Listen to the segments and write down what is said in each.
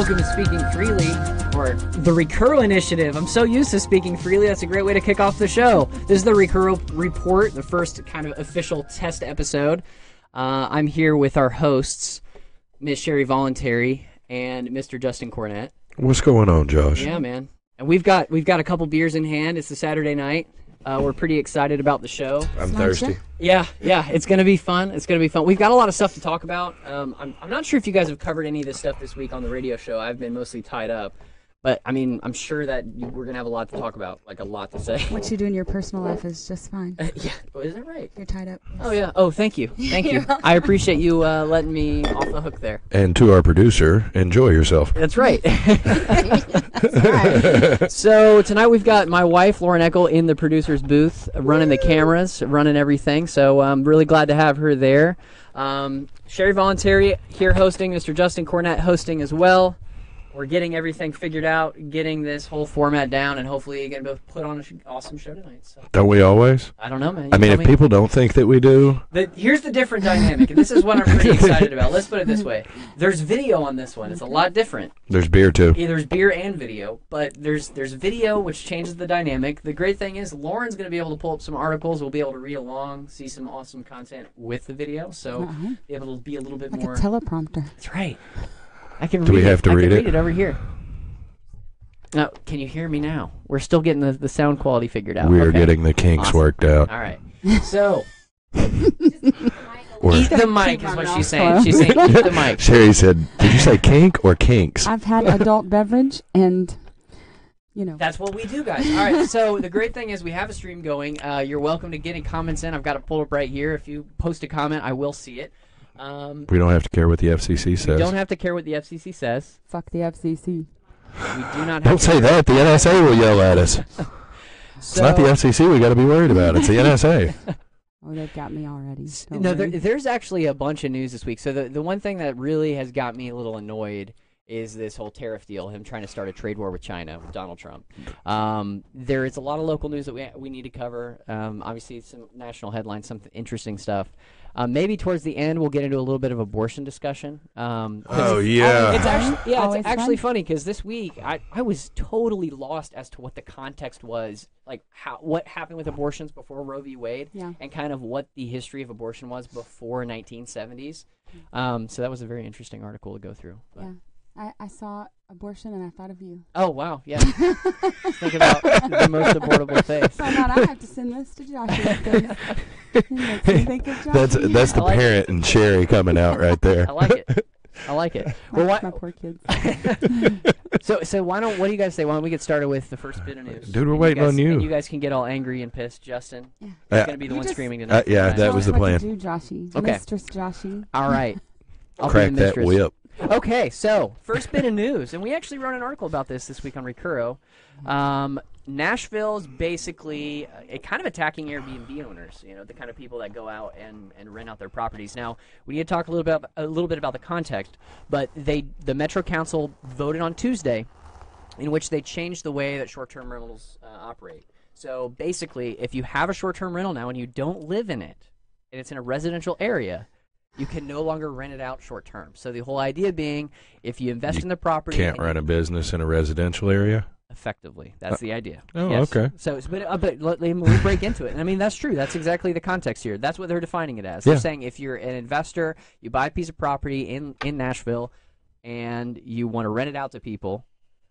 welcome to Speaking Freely, or the Recurl Initiative. I'm so used to speaking freely, that's a great way to kick off the show. This is the Recurl Report, the first kind of official test episode. I'm here with our hosts, Ms. Sherry Voluntary and Mr. Justin Cornett. What's going on, Josh? Yeah, man. And we've got a couple beers in hand. It's a Saturday night. We're pretty excited about the show. I'm thirsty. Yeah, it's going to be fun. We've got a lot of stuff to talk about. I'm not sure if you guys have covered any of this stuff this week on the radio show. I've been mostly tied up. But, I mean, I'm sure that we're going to have a lot to talk about, like a lot to say. What you do in your personal life is just fine. Yeah, is that right? You're tied up. Yes. Oh, yeah. Oh, thank you. Thank you. I appreciate you letting me off the hook there. And to our producer, enjoy yourself. That's right. That's right. So tonight we've got my wife, Lauren Eckel, in the producer's booth, running the cameras, running everything. So I'm really glad to have her there. Sherry Voluntary here hosting, Mr. Justin Cornett hosting as well. We're getting everything figured out, getting this whole format down, and hopefully going to put on an awesome show tonight. So. Don't we always? I don't know, man. I mean, if people don't think that we do. Here's the different dynamic, and this is what I'm pretty excited about. Let's put it this way. There's video on this one. It's a lot different. There's beer, too. Yeah, there's beer and video, but there's video, which changes the dynamic. The great thing is Lauren's going to be able to pull up some articles. We'll be able to read along, see some awesome content with the video, so be able to be a little bit like more. Like a teleprompter. That's right. I can Do read we have to read it? I can read it over here. Now, can you hear me now? We're still getting the sound quality figured out. We're getting the kinks worked out. All right. So, Eat the mic is what she's saying. She's saying eat the mic. Sherry said, did you say kink or kinks? I've had adult beverage and, you know. That's what we do, guys. All right, so the great thing is we have a stream going. You're welcome to getting comments in. I've got it pulled up right here. If you post a comment, I will see it. We don't have to care what the FCC says. We don't have to care what the FCC says. Fuck the FCC. We do not have Don't say that. The NSA will yell at us. It's not the FCC we got to be worried about. It's the NSA. Oh, they've got me already. No, there's actually a bunch of news this week. So the one thing that really has got me a little annoyed is this whole tariff deal, him trying to start a trade war with China, with Donald Trump. There is a lot of local news that we need to cover. Obviously, some national headlines, some interesting stuff. Maybe towards the end, we'll get into a little bit of abortion discussion. Oh, yeah. It's actually funny because this week I was totally lost as to what the context was, like what happened with abortions before Roe v. Wade, and kind of what the history of abortion was before 1970s. So that was a very interesting article to go through. But. Yeah. I saw abortion and I thought of you. Oh, wow, yeah. Think about the most abortable face. So I thought I have to send this to Joshua. That's the parent and Sherry coming out right there. I like it. Well, my poor kids. So what do you guys say? Why don't we get started with the first bit of news? Dude, we're waiting on you. And you guys can get all angry and pissed. Justin, yeah. He's going to be the one screaming tonight. Yeah, that was the plan. Do, Joshy. Okay. Mistress Joshy. All right. I'll crack that whip. Okay, so first bit of news, and we actually wrote an article about this week on Recurro. Nashville's basically kind of attacking Airbnb owners, the kind of people that go out and rent out their properties. Now, we need to talk a little bit about the context, but the Metro Council voted on Tuesday in which they changed the way that short-term rentals operate. So basically, if you have a short-term rental now and you don't live in it, and it's in a residential area, you can no longer rent it out short term. So the whole idea being, if you invest in the property, can't run a business in a residential area. Effectively, that's the idea. Oh, yes. okay. So, but let me break into it. And I mean, that's true. That's exactly the context here. That's what they're defining it as. They're saying if you're an investor, you buy a piece of property in Nashville, and you want to rent it out to people,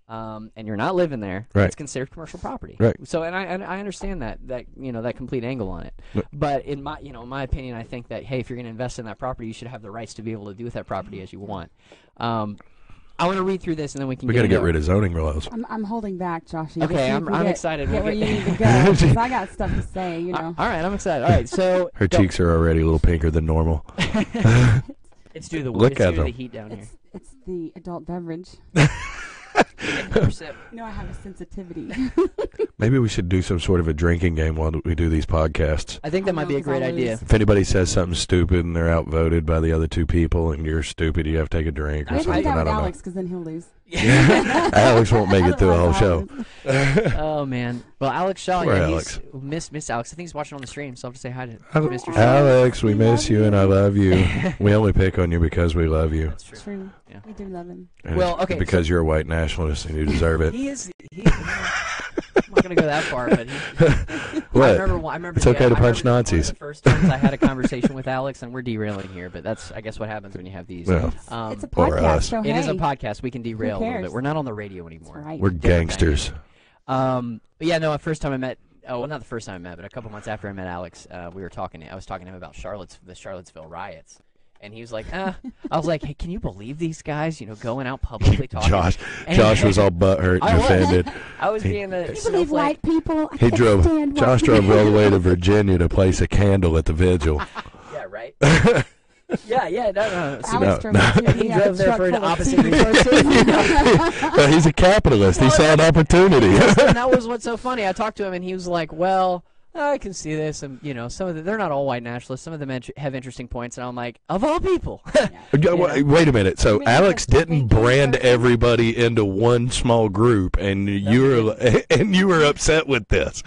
and you're not living there, it's considered commercial property. Right. So, and I understand that complete angle on it. But in my opinion, I think that if you're going to invest in that property, you should have the rights to be able to do with that property as you want. I want to read through this, and then we can. We got to get rid of zoning laws. I'm holding back, Joshy. Okay, I'm excited. Get where you need to go, because I got stuff to say. All right, I'm excited. All right, so her cheeks are already a little pinker than normal. It's due to the heat down here. It's the adult beverage. I have a sensitivity. Maybe we should do some sort of a drinking game while we do these podcasts. I think that might be a great idea. If anybody says something stupid and they're outvoted by the other two people and you're stupid, you have to take a drink or something. I don't know. Alex, because then he'll lose. Alex won't make it through a whole show. Oh man. Well, Alex Shaw, Poor yeah, Alex. Miss Alex. I think he's watching on the stream, so I'll have to say hi to Mr. Shaw. Alex, we miss you and I love you. We only pick on you because we love you. That's true. True. Yeah. We do love him. And Well, it's okay, because you're a white nationalist and you deserve it. He is. I'm not gonna go that far, but What? I remember. It's okay to punch One Nazis. of the first times I had a conversation with Alex, and we're derailing here, but that's I guess what happens when you have these. Well, It's a or us. podcast, so It is a hey, podcast. We can derail a little cares? bit. We're not on the radio anymore. that's right. we're gangsters. But yeah, no. The first time I met, well, not the first time I met, but a couple months after I met Alex, we were talking. I was talking to him about the Charlottesville riots, and he was like, I was like, hey, can you believe these guys? You know, going out publicly talking. Josh was all butthurt I and was. offended. I was being the Can you believe snowflake. white people? I He can't drove. stand white Josh drove people. all the way to Virginia to place a candle at the vigil. Yeah, right. yeah. No. See, Alex No, drove no. up to He me, drove there truck for an full of opposite people. reason. He's a capitalist. He saw an opportunity. And that was what's so funny. I talked to him, and he was like, "Well, I can see this, and you know, some of they're not all white nationalists. Some of them have interesting points." And I'm like, "Of all people." Wait a minute. So I mean, Alex that's didn't the thing, brand too. everybody into one small group, and you were upset with this.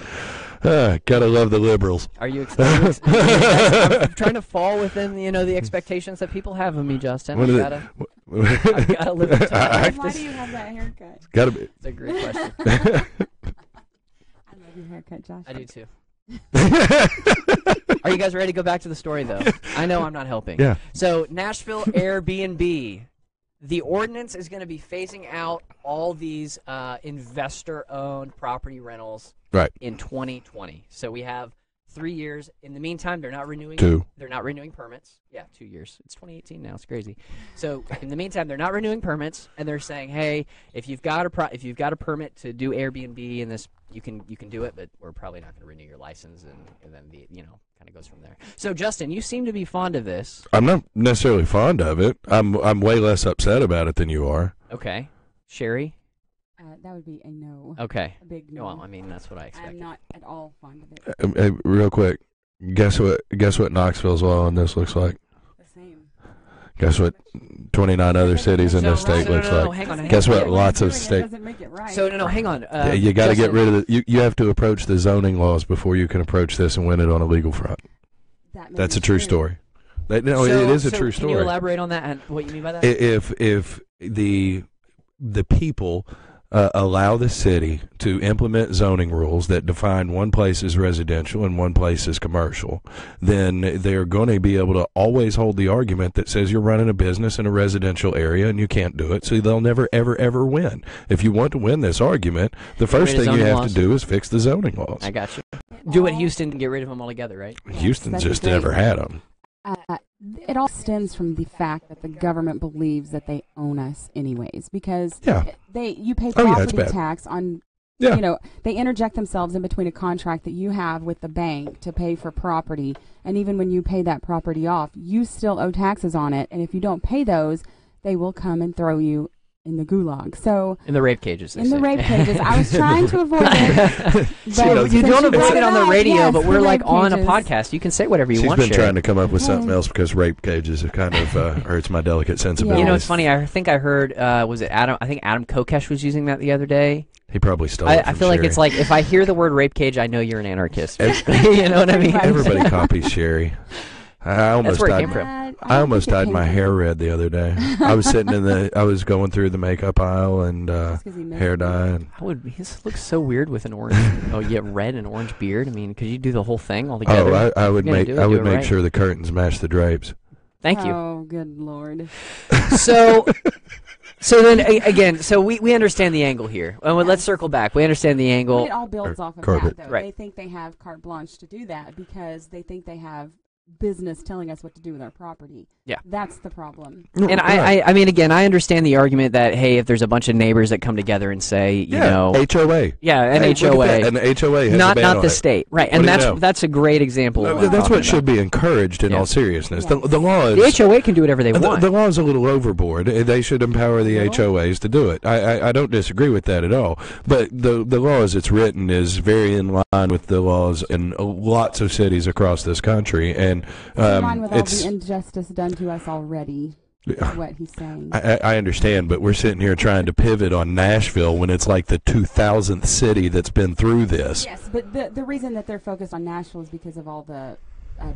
Gotta love the liberals. Are you excited? I'm trying to fall within the expectations that people have of me, Justin. What I've is gotta, it? I've gotta live up to it. Why do you have that haircut? Gotta be. It's a great question. I love your haircut, Josh. I do too. Are you guys ready to go back to the story, though? I know I'm not helping. Yeah. So, Nashville Airbnb. The ordinance is going to be phasing out all these investor-owned property rentals Right. in 2020. So we have 3 years. In the meantime, they're not renewing. 2. They're not renewing permits. Yeah, 2 years. It's 2018 now. It's crazy. So in the meantime, they're not renewing permits, and they're saying, hey, if you've got a permit to do Airbnb and this, you can do it, but we're probably not going to renew your license, and then kind of goes from there. So Justin, you seem to be fond of this. I'm not necessarily fond of it. I'm way less upset about it than you are. Okay, Sherry. That would be a no. Okay. A big no. Well, I mean that's what I expected. I'm not at all fond of it. Real quick, guess what Knoxville's law on this looks like? The same. Guess what 29 other cities in So, this state no, looks no, like? hang on. Guess what? Yeah, Lots of doing it state. doesn't make it right. So no, hang on. You got to get Justin, rid of the. You have to approach the zoning laws before you can approach this and win it on a legal front. That may That's be a true story. It is a true Can you story. elaborate on that and what you mean by that? If the people allow the city to implement zoning rules that define one place as residential and one place as commercial, then they're going to be able to always hold the argument that says you're running a business in a residential area and you can't do it, so they'll never, ever, ever win. If you want to win this argument, the first rid of thing you zoning have laws. to do is fix the zoning laws. I got you. It Do what all- Houston and get rid of them altogether, right? Houston that'd just be great. never had them. It all stems from the fact that the government believes that they own us anyways, because Yeah. you pay Oh, yeah, it's property bad. tax on. Yeah. They interject themselves in between a contract that you have with the bank to pay for property, and even when you pay that property off, you still owe taxes on it, and if you don't pay those, they will come and throw you in the gulag. So In the rape cages. in the rape cages, I was trying to avoid it. But You since don't avoid brought it on the up, radio, yes, but we're the like rape on a cages. podcast. You can say whatever you She's want. been Sherry. trying to come up with something Okay. else because rape cages have kind of hurts my delicate sensibilities. You know, it's funny. I think I heard. Was it Adam? I think Adam Kokesh was using that the other day. He probably stole it I from feel like Sherry. it's like if I hear the word rape cage, I know you're an anarchist. You know what I mean? Everybody copies Sherry. I almost where it dyed, came from. I almost dyed my hair red the other day. I was sitting I was going through the makeup aisle and hair dye. And His looks so weird with an orange. Red and orange beard. I mean, could you do the whole thing all together? I would You're gonna make do it, I do would it make right. sure the curtains match the drapes. Thank you. Oh, good Lord. So then again, so we understand the angle here. Let's circle back. We understand the But angle. it all builds off of carpet. that, though. Right. They think they have carte blanche to do that because they think they have business telling us what to do with our property. Yeah. That's the problem. And I mean, again, I understand the argument that hey, if there's a bunch of neighbors that come together and say, you know, HOA. yeah, an Hey, look at HOA, that, an HOA has a not ban on the it. state, right? What And do you know? that's a great example. of what I'm That's talking what should be encouraged in Yeah. all seriousness. Yes. The law is about. The HOA can do whatever they want. The law is a little overboard. They should empower the HOAs to do it. I don't disagree with that at all. But the law as it's written is very in line with the laws in lots of cities across this country. And In line with all it's the injustice done to us already. is what he's saying. I understand, but we're sitting here trying to pivot on Nashville when it's like the 2000th city that's been through this. Yes, but the reason that they're focused on Nashville is because of all the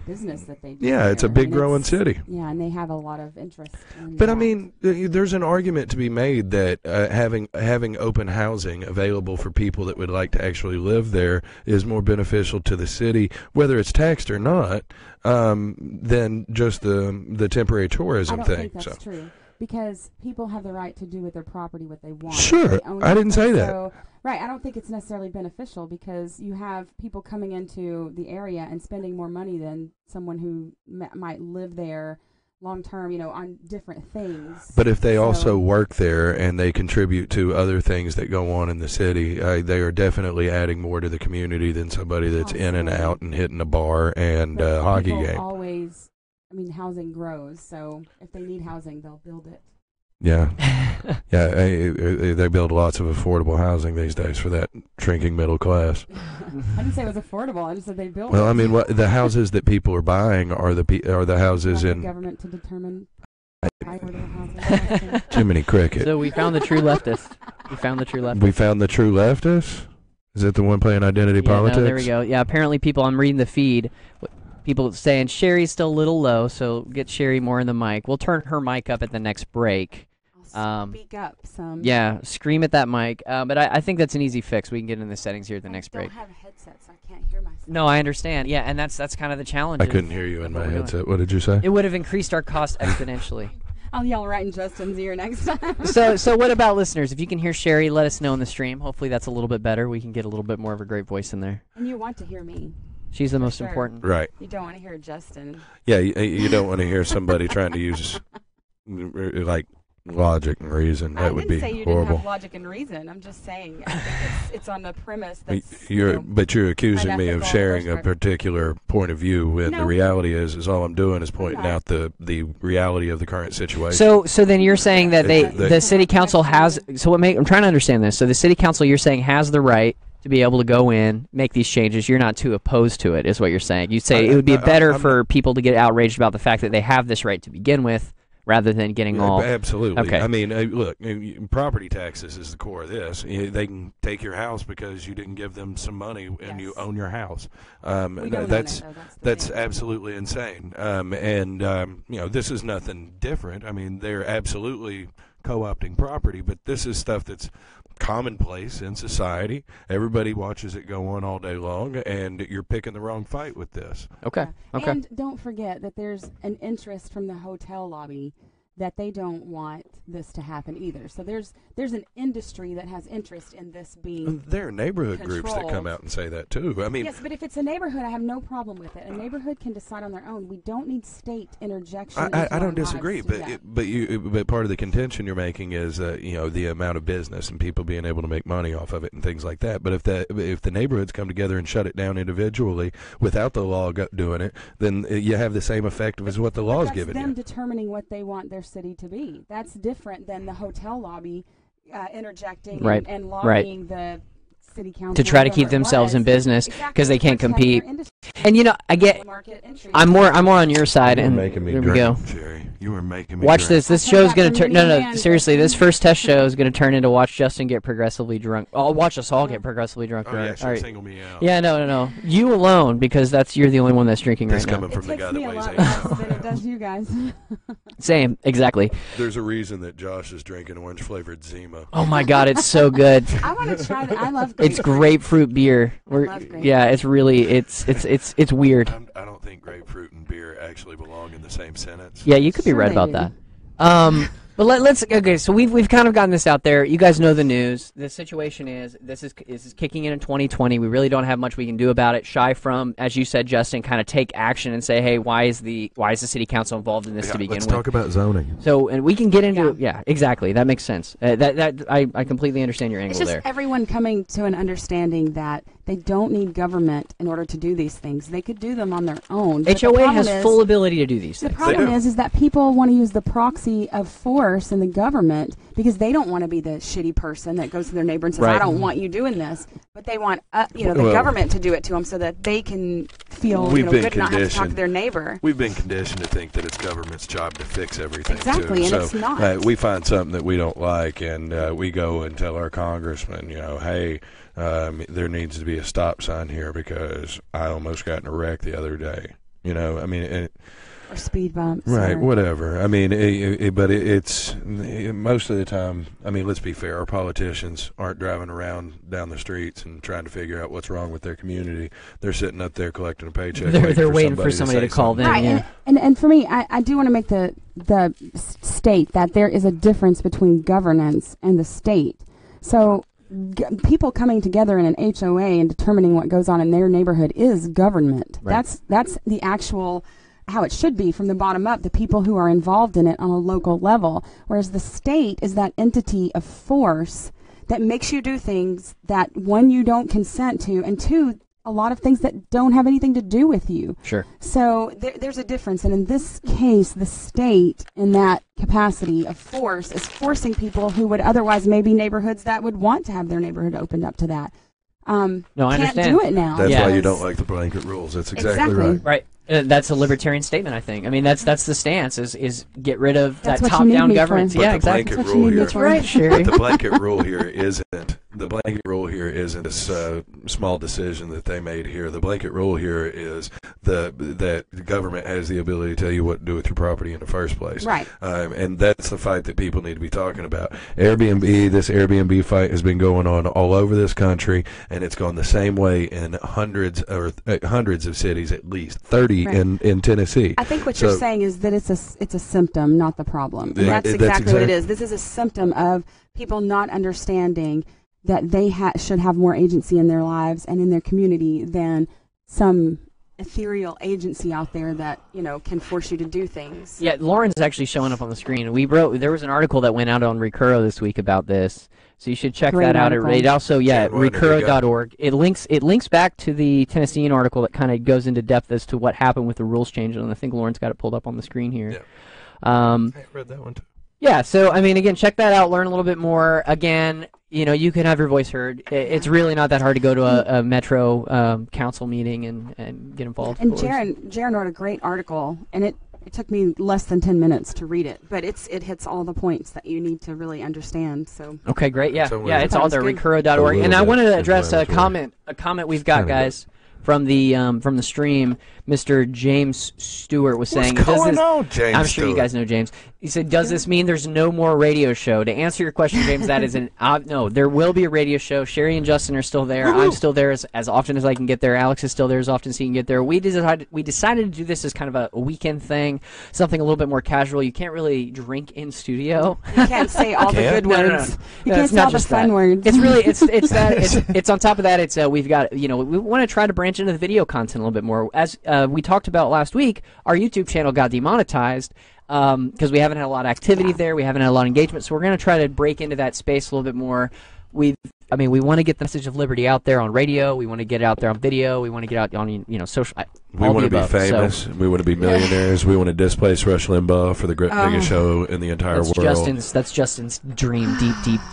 business that they do. Yeah, it's a big growing city. Yeah, and they have a lot of interest in But that. I mean, there's an argument to be made that having open housing available for people that would like to actually live there is more beneficial to the city, whether it's taxed or not, than just the temporary tourism I don't thing. think that's true. Because people have the right to do with their property what they want. Sure, They own I it. didn't say that. So, right, I don't think it's necessarily beneficial because you have people coming into the area and spending more money than someone who might live there long term, on different things. But if they also work there and they contribute to other things that go on in the city, they are definitely adding more to the community than somebody that's in and out and hitting a bar and a hockey game. Housing grows, so if they need housing, they'll build it. Yeah. Yeah, they build lots of affordable housing these days for that shrinking middle class. I didn't say it was affordable. I just said they built it. Well, I mean, the houses that people are buying are the houses the in government to determine affordable housing. Jiminy Cricket. So we found the true leftist. We found the true leftist. We found the true leftist? Is that the one playing identity politics? No, there we go. Yeah, apparently I'm reading the feed. People saying Sherry's still a little low, so get Sherry more in the mic. We'll turn her mic up at the next break. I'll speak up some. Yeah, scream at that mic. But I think that's an easy fix. We can get in the settings here at the next break. I don't have a headset, so I can't hear myself. No, I understand. Yeah, and that's kind of the challenge. I couldn't hear you in my headset. What did you say? It would have increased our cost exponentially. I'll yell right in Justin's ear next time. So what about listeners? If you can hear Sherry, let us know in the stream. Hopefully that's a little bit better. We can get a little bit more of a great voice in there. And you want to hear me. She's the most important. Right. You don't want to hear Justin. Yeah, you don't want to hear somebody trying to use like logic and reason. That would be I didn't say you horrible. didn't have logic and reason. I'm just saying I think it's on the premise that's But you're accusing me of unethical sharing a or- particular point of view when the No. reality is all I'm doing is pointing not. out the reality of the current situation. So then you're saying that They- the city council has. So I'm trying to understand this. So the city council, you're saying, has the right to be able to go in, make these changes. You're not too opposed to it, is what you're saying. You say it would be better for people to get outraged about the fact that they have this right to begin with, rather than getting all. Absolutely. Okay. I mean, look, property taxes is the core of this. They can take your house because you didn't give them some money and you own your house. We don't own it, That's though. That's the that's thing. absolutely insane. This is nothing different. I mean, they're absolutely co-opting property, but this is stuff that's commonplace in society. Everybody watches it go on all day long, and you're picking the wrong fight with this. Okay. Yeah. Okay. And don't forget that there's an interest from the hotel lobby that they don't want this to happen either. So there's an industry that has interest in this being. There are neighborhood groups that come controlled. out and say that too. I mean, Yes, but if it's a neighborhood, I have no problem with it. A neighborhood can decide on their own. We don't need state interjection. I into our don't disagree, lives. but Yeah. but part of the contention you're making is the amount of business and people being able to make money off of it and things like that. But if the neighborhoods come together and shut it down individually without the law doing it, then you have the same effect as what the law is giving That's them you. determining what they want their city to be. That's different than the hotel lobby interjecting Right, and right. lobbying the city council To try to whatever keep it themselves in was. business Exactly. because they can't Protect their compete. industry. And I get. Market entry. I'm more on your side, You were and making me there we drink, go. Jerry. You were making me Watch drink. this. This I'll show's come gonna back turn. from No, Indiana. seriously. This first test show is gonna turn into watch Justin get progressively drunk. Oh, watch us all get progressively drunk. Oh yeah, all she'll right. single me out. Yeah, no. You alone, because you're the only one that's drinking This right now. coming It from the takes guy me that a weighs lot 8 less pounds. than it does you guys. Same, exactly. There's a reason that Josh is drinking orange flavored Zima. Oh my God, it's so good. I want to try that. I love grapefruit. It's grapefruit beer. love grapefruit. Yeah, it's really it's weird. I don't think grapefruit and beer actually belong in the same sentence. Yeah, you could be Sure right they about do. that. But let's okay. So we've kind of gotten this out there. You guys know the news. The situation is this is kicking in 2020. We really don't have much we can do about it. Shy from, as you said, Justin, kind of take action and say, hey, why is the city council involved in this to begin let's with? talk about zoning. So, and we can get into yeah, exactly. That makes sense. I completely understand your It's angle just there. everyone coming to an understanding that they don't need government in order to do these things. They could do them on their own. But the HOA problem has is- full ability to do these The things. problem do. is that people want to use the proxy of force in the government because they don't want to be the shitty person that goes to their neighbor and says, Right. I don't want you doing this. But they want the Well- government to do it to them so that they can feel feel We've been good not have to talk to conditioned. their neighbor. We've been conditioned to think that it's government's job to fix everything. Exactly, too. and So, it's not. we find something that we don't like, and we go and tell our congressman, hey, there needs to be a stop sign here because I almost got in a wreck the other day. Or speed bumps. Right, or, whatever. But it's most of the time. Let's be fair. Our politicians aren't driving around down the streets and trying to figure out what's wrong with their community. They're sitting up there collecting a paycheck. They're waiting for somebody to call them. Right, Yeah. and for me, I do want to make the state that there is a difference between governance and the state. So people coming together in an HOA and determining what goes on in their neighborhood is government. Right. That's the actual how it should be from the bottom up, the people who are involved in it on a local level. Whereas the state is that entity of force that makes you do things that, one, you don't consent to, and two, a lot of things that don't have anything to do with you. Sure. So there's a difference. And in this case, the state, in that capacity of force, is forcing people who would otherwise maybe neighborhoods that would want to have their neighborhood opened up to that. No, I can't understand. do it now. That's why you because- don't like the blanket rules. That's exactly Exactly. right. Right. That's a libertarian statement, I think. That's the stance is get rid of That's that what you need top-down me for. governance. But Yeah, the exactly. blanket That's what rule you need me here. That's for. right, Sherry. The blanket rule here isn't. The blanket rule here isn't this small decision that they made here. The blanket rule here is that the government has the ability to tell you what to do with your property in the first place. Right. And that's the fight that people need to be talking about. This Airbnb fight has been going on all over this country, and it's gone the same way in hundreds of cities, at least 30 Right. in Tennessee. I think what you're So- saying is that it's a symptom, not the problem. And Yeah, that's that's exactly what it exact- is. This is a symptom of people not understanding that they should have more agency in their lives and in their community than some ethereal agency out there that can force you to do things. Yeah, Lauren's actually showing up on the screen. There was an article that went out on Recuro this week about this, so you should check Great that out. article. It also, Can't wait to dig Recuro.org. It links back to the Tennessean article that kind of goes into depth as to what happened with the rules change, and I think Lauren's got it pulled up on the screen here. Yeah. I read that one too. Yeah, so again, check that out. Learn a little bit more. Again, you can have your voice heard. It's really not that hard to go to a Metro council meeting and get involved. And Jaron wrote a great article, and it took me less than 10 minutes to read it, but it hits all the points that you need to really understand. So Okay, great. Yeah, So it's all there. Sounds good. Recuro.org. And I little wanted bit to address a inflammatory. comment we've got, Kinda guys, from the stream. Mr. James Stewart was saying, What's going does this, on, James I'm sure you Stewart? guys know James. He said, does this mean there's no more radio show? To answer your question, James, that is no, there will be a radio show. Sherry and Justin are still there. I'm still there as often as I can get there. Alex is still there as often as he can get there. We decided to do this as kind of a weekend thing, something a little bit more casual. You can't really drink in studio. you can't say all the good No, no, words. no. You No, can't it's say not all the just fun that. words. It's really it's that it's on top of that. It's we've got we want to try to branch into the video content a little bit more. As we talked about last week, our YouTube channel got demonetized because we haven't had a lot of activity there. We haven't had a lot of engagement, so we're going to try to break into that space a little bit more. We want to get the message of liberty out there on radio. We want to get it out there on video. We want to get out on social. We want to be famous. We want to be millionaires. We want to displace Rush Limbaugh for the biggest show in the entire world. That's Justin's dream,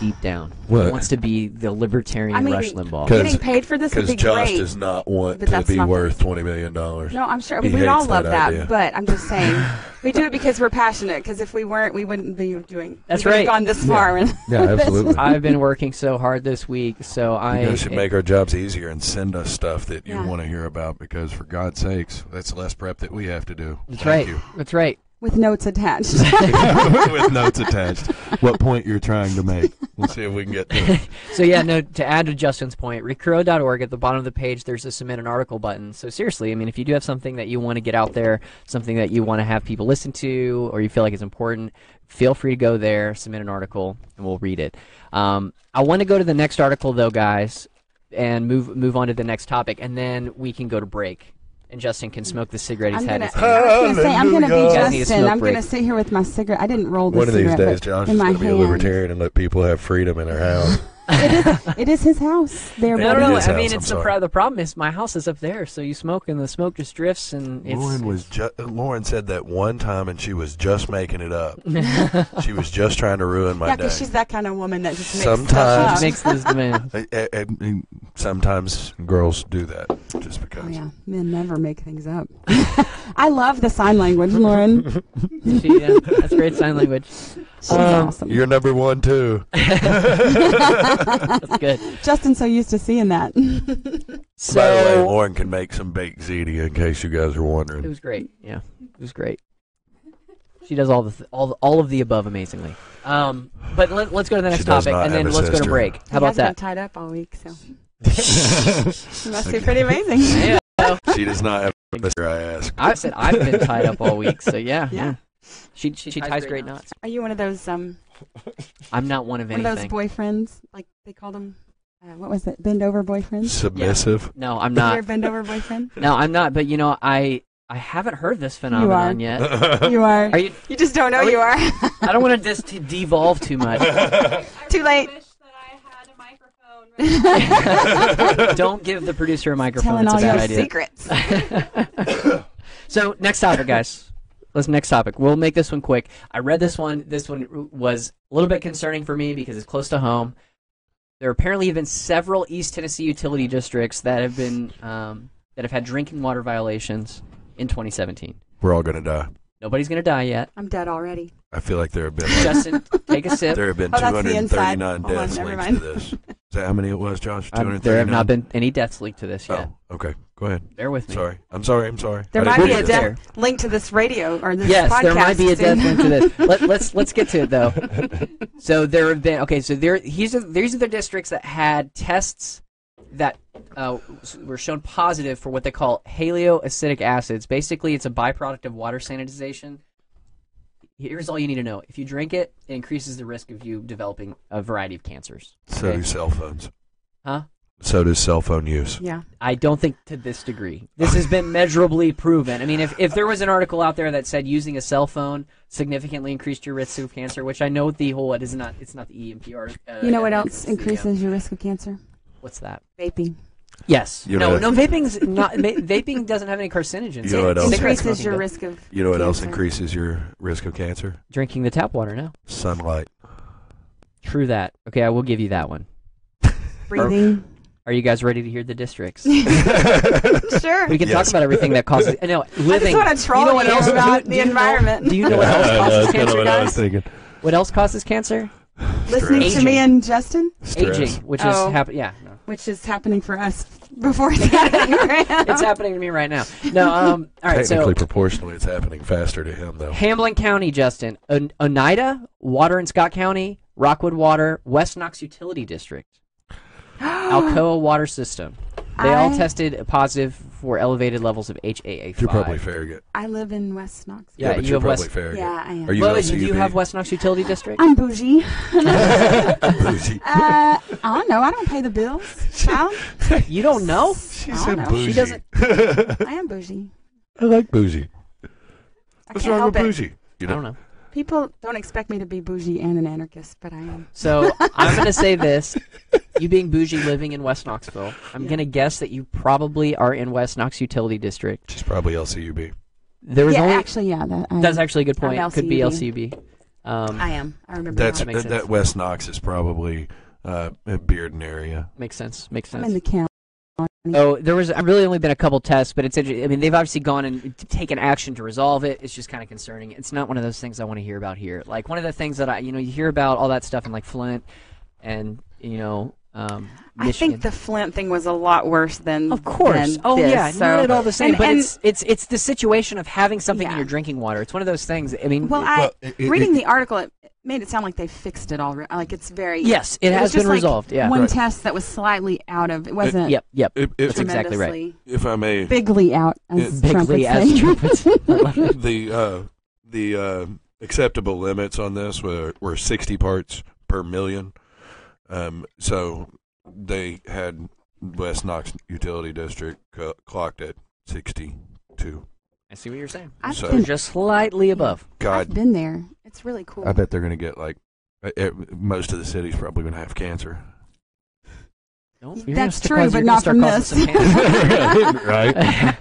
deep down. What? He wants to be the libertarian Rush Limbaugh. Getting paid for this would be Josh great. does not want but to that's be not worth $20 million. No, I'm sure He we'd all hates love that that, idea. but I'm just saying we do it because we're passionate. Because if we weren't, we wouldn't be doing. That's we wouldn't right. have gone this far. Yeah, absolutely. I've been working so hard this week, so You guys should make our jobs easier and send us stuff that you Yeah. want to hear about, because for God's sakes, that's less prep that we have to do. That's Thank right. you. That's right. With notes attached. With notes attached. What point you're trying to make. We'll see if we can get to it. So yeah, no. To add to Justin's point, recuro.org, at the bottom of the page, there's a submit an article button. So seriously, if you do have something that you want to get out there, something that you want to have people listen to, or you feel like it's important, feel free to go there, submit an article, and we'll read it. I want to go to the next article though, guys, and move on to the next topic, and then we can go to break. And Justin can smoke the cigarette he's had in his hand. I'm gonna be You guys need a Justin. smoke I'm break. gonna sit here with my cigarette. I didn't roll the One of these cigarette, days, but Josh in is my going to be a hand. libertarian and let people have freedom in their house. It is his house. There, No, buddy. no, no. His I mean, house, it's I'm the sorry. the problem is my house is up there, so you smoke and the smoke just drifts, and it's. Lauren said that one time, and she was just making it up. She was just trying to ruin my Yeah, day. because she's that kind of woman that just makes Sometimes- stuff up. makes those demands. Sometimes girls do that just because. Oh, yeah. Men never make things up. I love the sign language, Lauren. That's great sign language. She's awesome. You're number one too. That's good. Justin's so used to seeing that. So By the way, Lauren can make some baked ziti in case you guys are it wondering. was great. Yeah, it was great. She does all of the above amazingly. But let's go to the next She does topic, not and then have a let's go to sister. break. How You about guys been that? tied up all week, so it must be pretty amazing. Yeah. She does not have a sister, I asked. I said I've been tied up all week, so yeah. Yeah. She ties great knots. Are you one of those I'm not one of one of those anything. boyfriends, like they called them? What was it? Bend over boyfriend. Submissive. No, I'm You're a not. bend over boyfriend. No, I'm not. But I haven't heard this phenomenon yet. You are. Are you? You just don't know Are we- you are. I don't want this to devolve too much. Too late. wish that I had a microphone right Don't give the producer a microphone. Telling all It's a your bad idea. secrets. So next topic, guys. Next topic. We'll make this one quick. I read this one. This one was a little bit concerning for me because it's close to home. There apparently have been several East Tennessee utility districts that have been that have had drinking water violations in 2017. We're all gonna die. Nobody's gonna die yet. I'm dead already. I feel like there have been Justin, take a sip. there have been Oh, that's the inside. 239 Hold on, deaths never linked mind. to this. Is that how many it was, Josh? There have 239? not been any deaths linked to this yet. Oh, okay. Go ahead. Bear with me. Sorry. I'm sorry. There I might didn't be a get there. death link to this radio or this Yes, podcast. there might be a death soon. link to this. Let's get to it though. So there have been So these are the districts that had tests that were shown positive for what they call haloacetic acids. Basically, it's a byproduct of water sanitization. Here's all you need to know: if you drink it, it increases the risk of you developing a variety of cancers. So Okay. do cell phones. Huh? So does cell phone use. Yeah. I don't think to this degree. This has been measurably proven. I mean, if there was an article out there that said using a cell phone significantly increased your risk of cancer, which I know the whole it's not the EMPR. You know what it's else the, increases your risk of cancer? what's that? Vaping. Yes. You know No, what- vaping's not. Vaping doesn't have any carcinogens. You know what else? Cigarette Increases smoking your does. risk of You know what else cancer. increases your risk of cancer? Drinking the tap water. No. Sunlight. True that. Okay, I will give you that one. breathing. Are you guys ready to hear the districts? Sure. We can talk Yes. about everything that causes. No, living. I just want to troll you know what else? about do the you know- environment. Do you know what else causes cancer, what I was guys? thinking. What else causes cancer? Listening to Aging. me and Justin, Stress. Aging, which Oh. is happening. Yeah, no. which is happening for us before it's happening for him. It's happening to me right now. No, all right. So Technically, proportionally, it's happening faster to him, though. Hamlin County, Justin, Oneida, Water in Scott County, Rockwood Water, West Knox Utility District, Alcoa Water System. They all I- tested positive for elevated levels of HAA5. You're probably Farragut. I live in West Knox. Yeah, but you you're have probably West. Farragut. Yeah, I am. Are you Well, LCUB? do you have West Knox Utility District? I'm bougie. Bougie. I don't know. I don't pay the bills. Child. You don't know? She I said don't know. bougie. She doesn't- I am bougie. I like bougie. I What's can't wrong help with it. bougie? You I don't know. People don't expect me to be bougie and an anarchist, but I am. So I'm going to say this. You being bougie living in West Knoxville, I'm Yeah. going to guess that you probably are in West Knox Utility District. She's probably LCUB. There was Yeah, only. actually, yeah. That's actually a good point. I'm Could be LCUB. LCUB. I am. I remember That's that. makes that sense. West Knox is probably Bearden area. Makes sense. Makes sense. I'm in the county. Oh, there was really only been a couple tests, but it's. I mean, they've obviously gone and taken action to resolve it. It's just kind of concerning. It's not one of those things I want to hear about here. Like one of the things that you hear about all that stuff in like Flint, and I Michigan. think the Flint thing was a lot worse than. Of course. Than Oh this, yeah, so. not at all the same. And- but and- it's the situation of having something in Yeah. your drinking water. It's one of those things. I mean, Well, it- reading the article, it made it sound like they fixed it already. Like it's very. yes, it was has just been like resolved. Yeah. One Right. test that was slightly out of. It wasn't. Yep. That's exactly right. tremendously If I may, Bigly out, as Trump would Bigly as say. trumpets. I love it. the acceptable limits on this were 60 parts per million. So they had West Knox Utility District clocked at 62. I see what you're saying. I've So- They're been, just slightly above. I've God, been there. It's really cool. I bet they're going to get like most of the city's probably going to have cancer. Nope, you're That's gonna true, cause- but you're not gonna from start this. causing some panic. Right?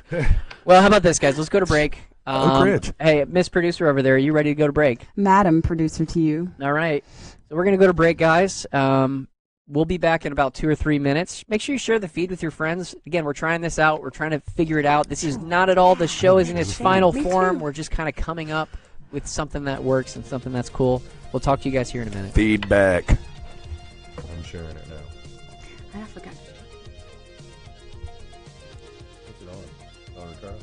Well, how about this, guys? Let's go to break. Rich. Hey, Miss Producer over there, are you ready to go to break? Madam Producer to you. All right. So we're going to go to break, guys. We'll be back in about 2 or 3 minutes. Make sure you share the feed with your friends. Again, we're trying this out. We're trying to figure it out. This is not at all. The show is in its final form. We're just kind of coming up with something that works and something that's cool. We'll talk to you guys here in a minute. Feedback. I'm sharing it now. I forgot. What's it on? On the trial?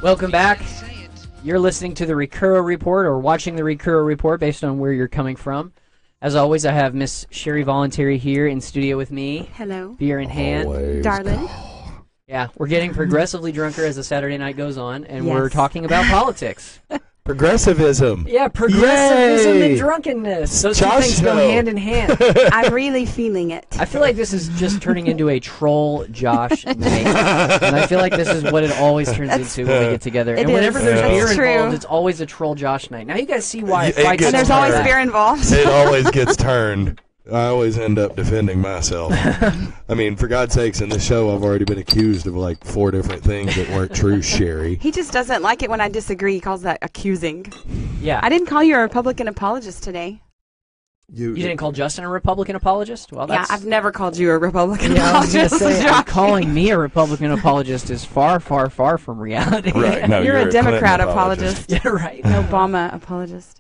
Welcome back. You're listening to the Recuro Report, or watching the Recuro Report based on where you're coming from. As always, I have Miss Sherry Voluntary here in studio with me. Hello. Beer in hand. Always. Darling. Yeah, we're getting progressively drunker as the Saturday night goes on, and Yes. we're talking about politics. Progressivism. Yeah, progressivism Yay! and drunkenness. Those two Josh things go Snow. hand in hand. I'm really feeling it. I feel like this is just turning into a troll Josh night. And I feel like this is what it always turns into when we get together. It And whenever is. there's That's beer true. involved, it's always a troll Josh night. Now you guys see why It fights gets And there's don't always matter. beer involved. It always gets turned. I always end up defending myself. I mean, for God's sakes, in this show, I've already been accused of like 4 different things that weren't true, Sherry. He just doesn't like it when I disagree. He calls that accusing. Yeah. I didn't call you a Republican apologist today. You didn't call Justin a Republican apologist? Well, Yeah, that's... I've never called you a Republican Yeah, I was going to apologist. say, calling me a Republican apologist is far, far, far from reality. Right. No, You're a Democrat Clinton apologist. Yeah, right. An Obama apologist.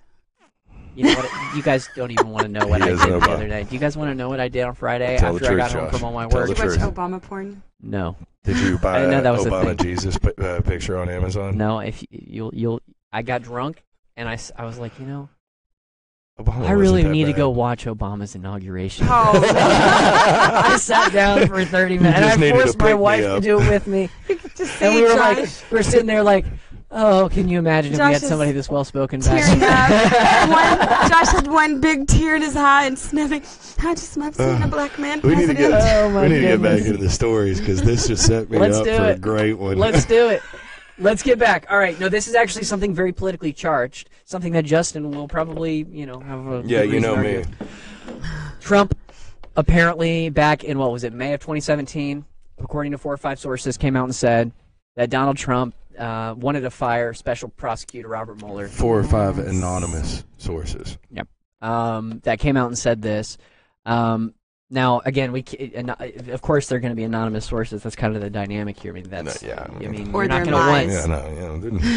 You know what? You guys don't even want to know what He I is did an the Obama. other day. Do you guys want to know what I did on Friday Tell the after I got truth, home Josh. from all my Tell work? the Did you watch truth. Obama porn? No, Did you buy I didn't know that was a Obama thing. Jesus picture on Amazon? no. If you'll, I got drunk and I was like, Obama I wasn't really that need to bad. go watch Obama's inauguration. Oh, I sat down for 30 minutes just and I needed to forced my pick me wife to up. do it with me. just And see we were Josh like, we were sitting there like, oh, can you imagine if we Josh had is somebody this well spoken tearing back? up. Josh had one big tear in his eye and sniffing. I just love seeing a black man We need to president. get, Oh, my we need to get back goodness. into the stories because this just set me Let's up do for a it. great one. Let's do it. Let's get back. All right. No, this is actually something very politically charged. Something that Justin will probably, have a yeah, good you know reason to me. argue. Trump apparently back in, what was it, May of 2017, according to 4 or 5 sources, came out and said that Donald Trump wanted to fire Special Prosecutor Robert Mueller. 4 or 5 anonymous sources. That came out and said this. Now, again, of course, they're going to be anonymous sources. That's kind of the dynamic here. I mean, that's. No, yeah. I mean, Or you're not their going to want. lies. Yeah,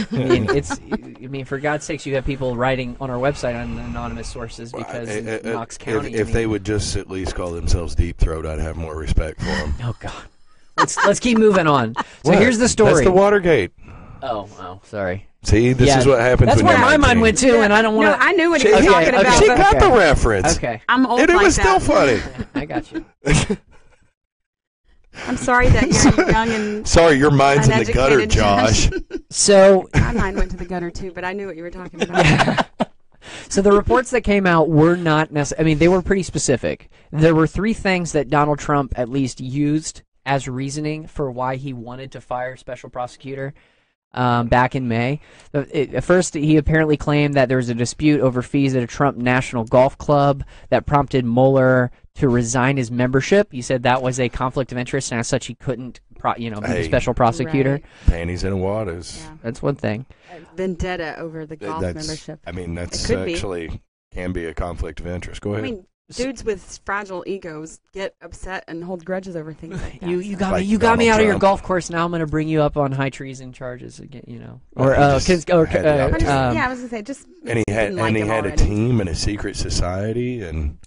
no. I mean, I mean, for God's sakes, you have people writing on our website on anonymous sources because in Knox County. If they would just at least call themselves Deep Throat, I'd have more respect for them. Oh God. Let's keep moving on. So What? here's the story. That's the Watergate. Oh, sorry. See, this Yeah, is what happens That's when where you're my mind 19. went to, and I don't No, want to. I knew what She, he was Okay, talking okay. about. she but got Okay. the reference. Okay, I'm old And it like was still that. funny. I got you. I'm sorry that you're young and Sorry, your mind's in the gutter, uneducated, Josh. So, my mind went to the gutter too, but I knew what you were talking about. so the reports that came out were not necessarily. I mean, they were pretty specific. There were 3 things that Donald Trump at least used as reasoning for why he wanted to fire Special Prosecutor. Back in May. At first, he apparently claimed that there was a dispute over fees at a Trump National Golf Club that prompted Mueller to resign his membership. He said that was a conflict of interest, and as such, he couldn't, be a Hey. special prosecutor. Right. Panties in the waters. Yeah. That's one thing. Vendetta over the golf membership. I mean, that's It could be. actually can be a conflict of interest. Go I ahead. mean, dudes with fragile egos get upset and hold grudges over things like that. You got Like me. You got me Donald out of your Trump. golf course. Now I'm going to bring you up on high treason charges again. Or Well, he just or had the I just- opportunity. yeah, I was gonna say just. and he had didn't like him a already. team and a secret society. And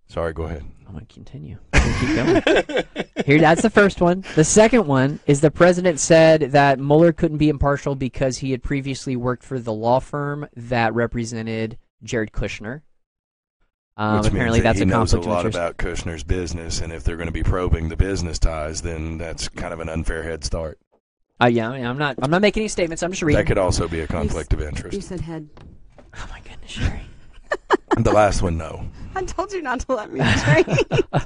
sorry, go ahead. I'm going to continue. Keep going. Here, that's the first one. The second one is the president said that Mueller couldn't be impartial because he had previously worked for the law firm that represented Jared Kushner. Which Apparently, means that that's he a knows a conflict of lot interest. about Kushner's business, and if they're going to be probing the business ties, then that's kind of an unfair head start. Yeah, I mean, I'm not making any statements. I'm just reading. That could also be a conflict of You interest. said head. Oh my goodness, Sherry. The last one, no. I told you not to let me drink.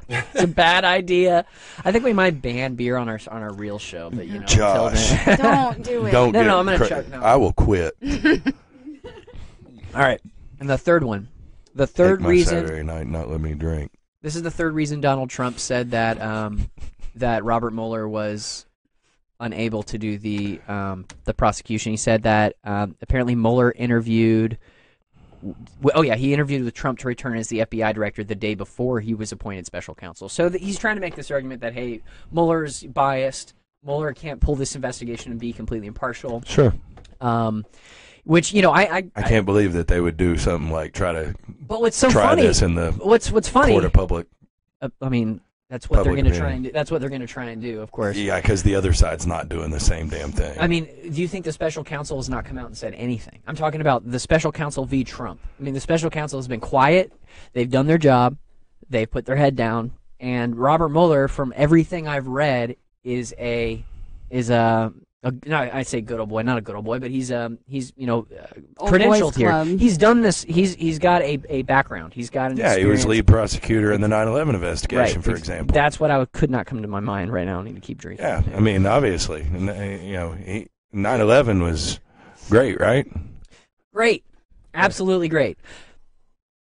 It's a bad idea. I think we might ban beer on our real show, but until Josh. then. Don't do it. Don't No, get no, I'm gonna chug now. I will quit. All right, and the third one. The third Take my reason. Saturday night, not let me drink. This is the third reason Donald Trump said that that Robert Mueller was unable to do the prosecution. He said that apparently Mueller interviewed. He interviewed with Trump to return as the FBI director the day before he was appointed special counsel. So he's trying to make this argument that, hey, Mueller's biased. Mueller can't pull this investigation and be completely impartial. Sure. Which I can't believe that they would do something like try to But what's so try funny? this in the What's funny? court of public. I mean, That's what they're Public going to try opinion. and do. That's what they're going to try and do, of course. Yeah, because the other side's not doing the same damn thing. I mean, do you think the special counsel has not come out and said anything? I'm talking about the special counsel v. Trump. I mean, the special counsel has been quiet. They've done their job. They've put their head down. And Robert Mueller, from everything I've read, is no, I say good old boy, not a good old boy, but he's Old credentialed boys here. club. He's done this. He's got a background. He's got an yeah, he experience. was lead prosecutor in the 9/11 investigation, Right. for example. That's what could not come to my mind right now. I need to keep drinking. Yeah, I mean, obviously, 9/11 was great, right? Great, absolutely great.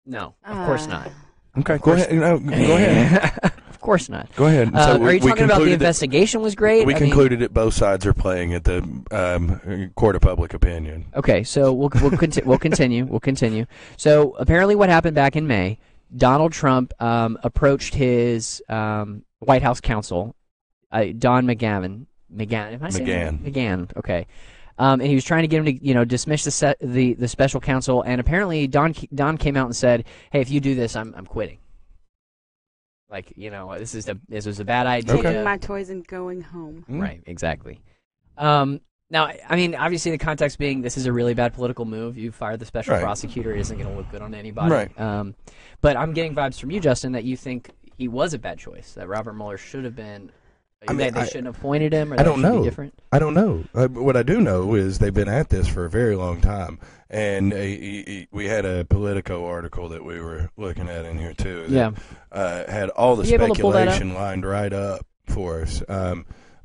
No, of course not. Okay, go ahead. No, go ahead. Of course not. Go ahead. Are you talking about the concluded that- investigation was great? We I mean- concluded that both sides are playing at the court of public opinion. Okay, so we'll continue. We'll continue. So apparently, what happened back in May? Donald Trump approached his White House counsel, Don McGahn. Am I saying that? McGahn. Okay. And he was trying to get him to, dismiss the special counsel. And apparently, Don came out and said, "Hey, if you do this, I'm quitting. Like, this was a bad idea." Taking my toys and going home. Right, exactly. Now, I mean, obviously the context being this is a really bad political move. You fired the special Right. prosecutor. It isn't going to look good on anybody. Right. But I'm getting vibes from you, Justin, that you think he was a bad choice, that Robert Mueller should have been, that they shouldn't have appointed him, or I that don't should be know. different? I don't know. What I do know is they've been at this for a very long time. And we had a Politico article that we were looking at in here, too. That, had all the You able to pull that up? speculation lined right up for us.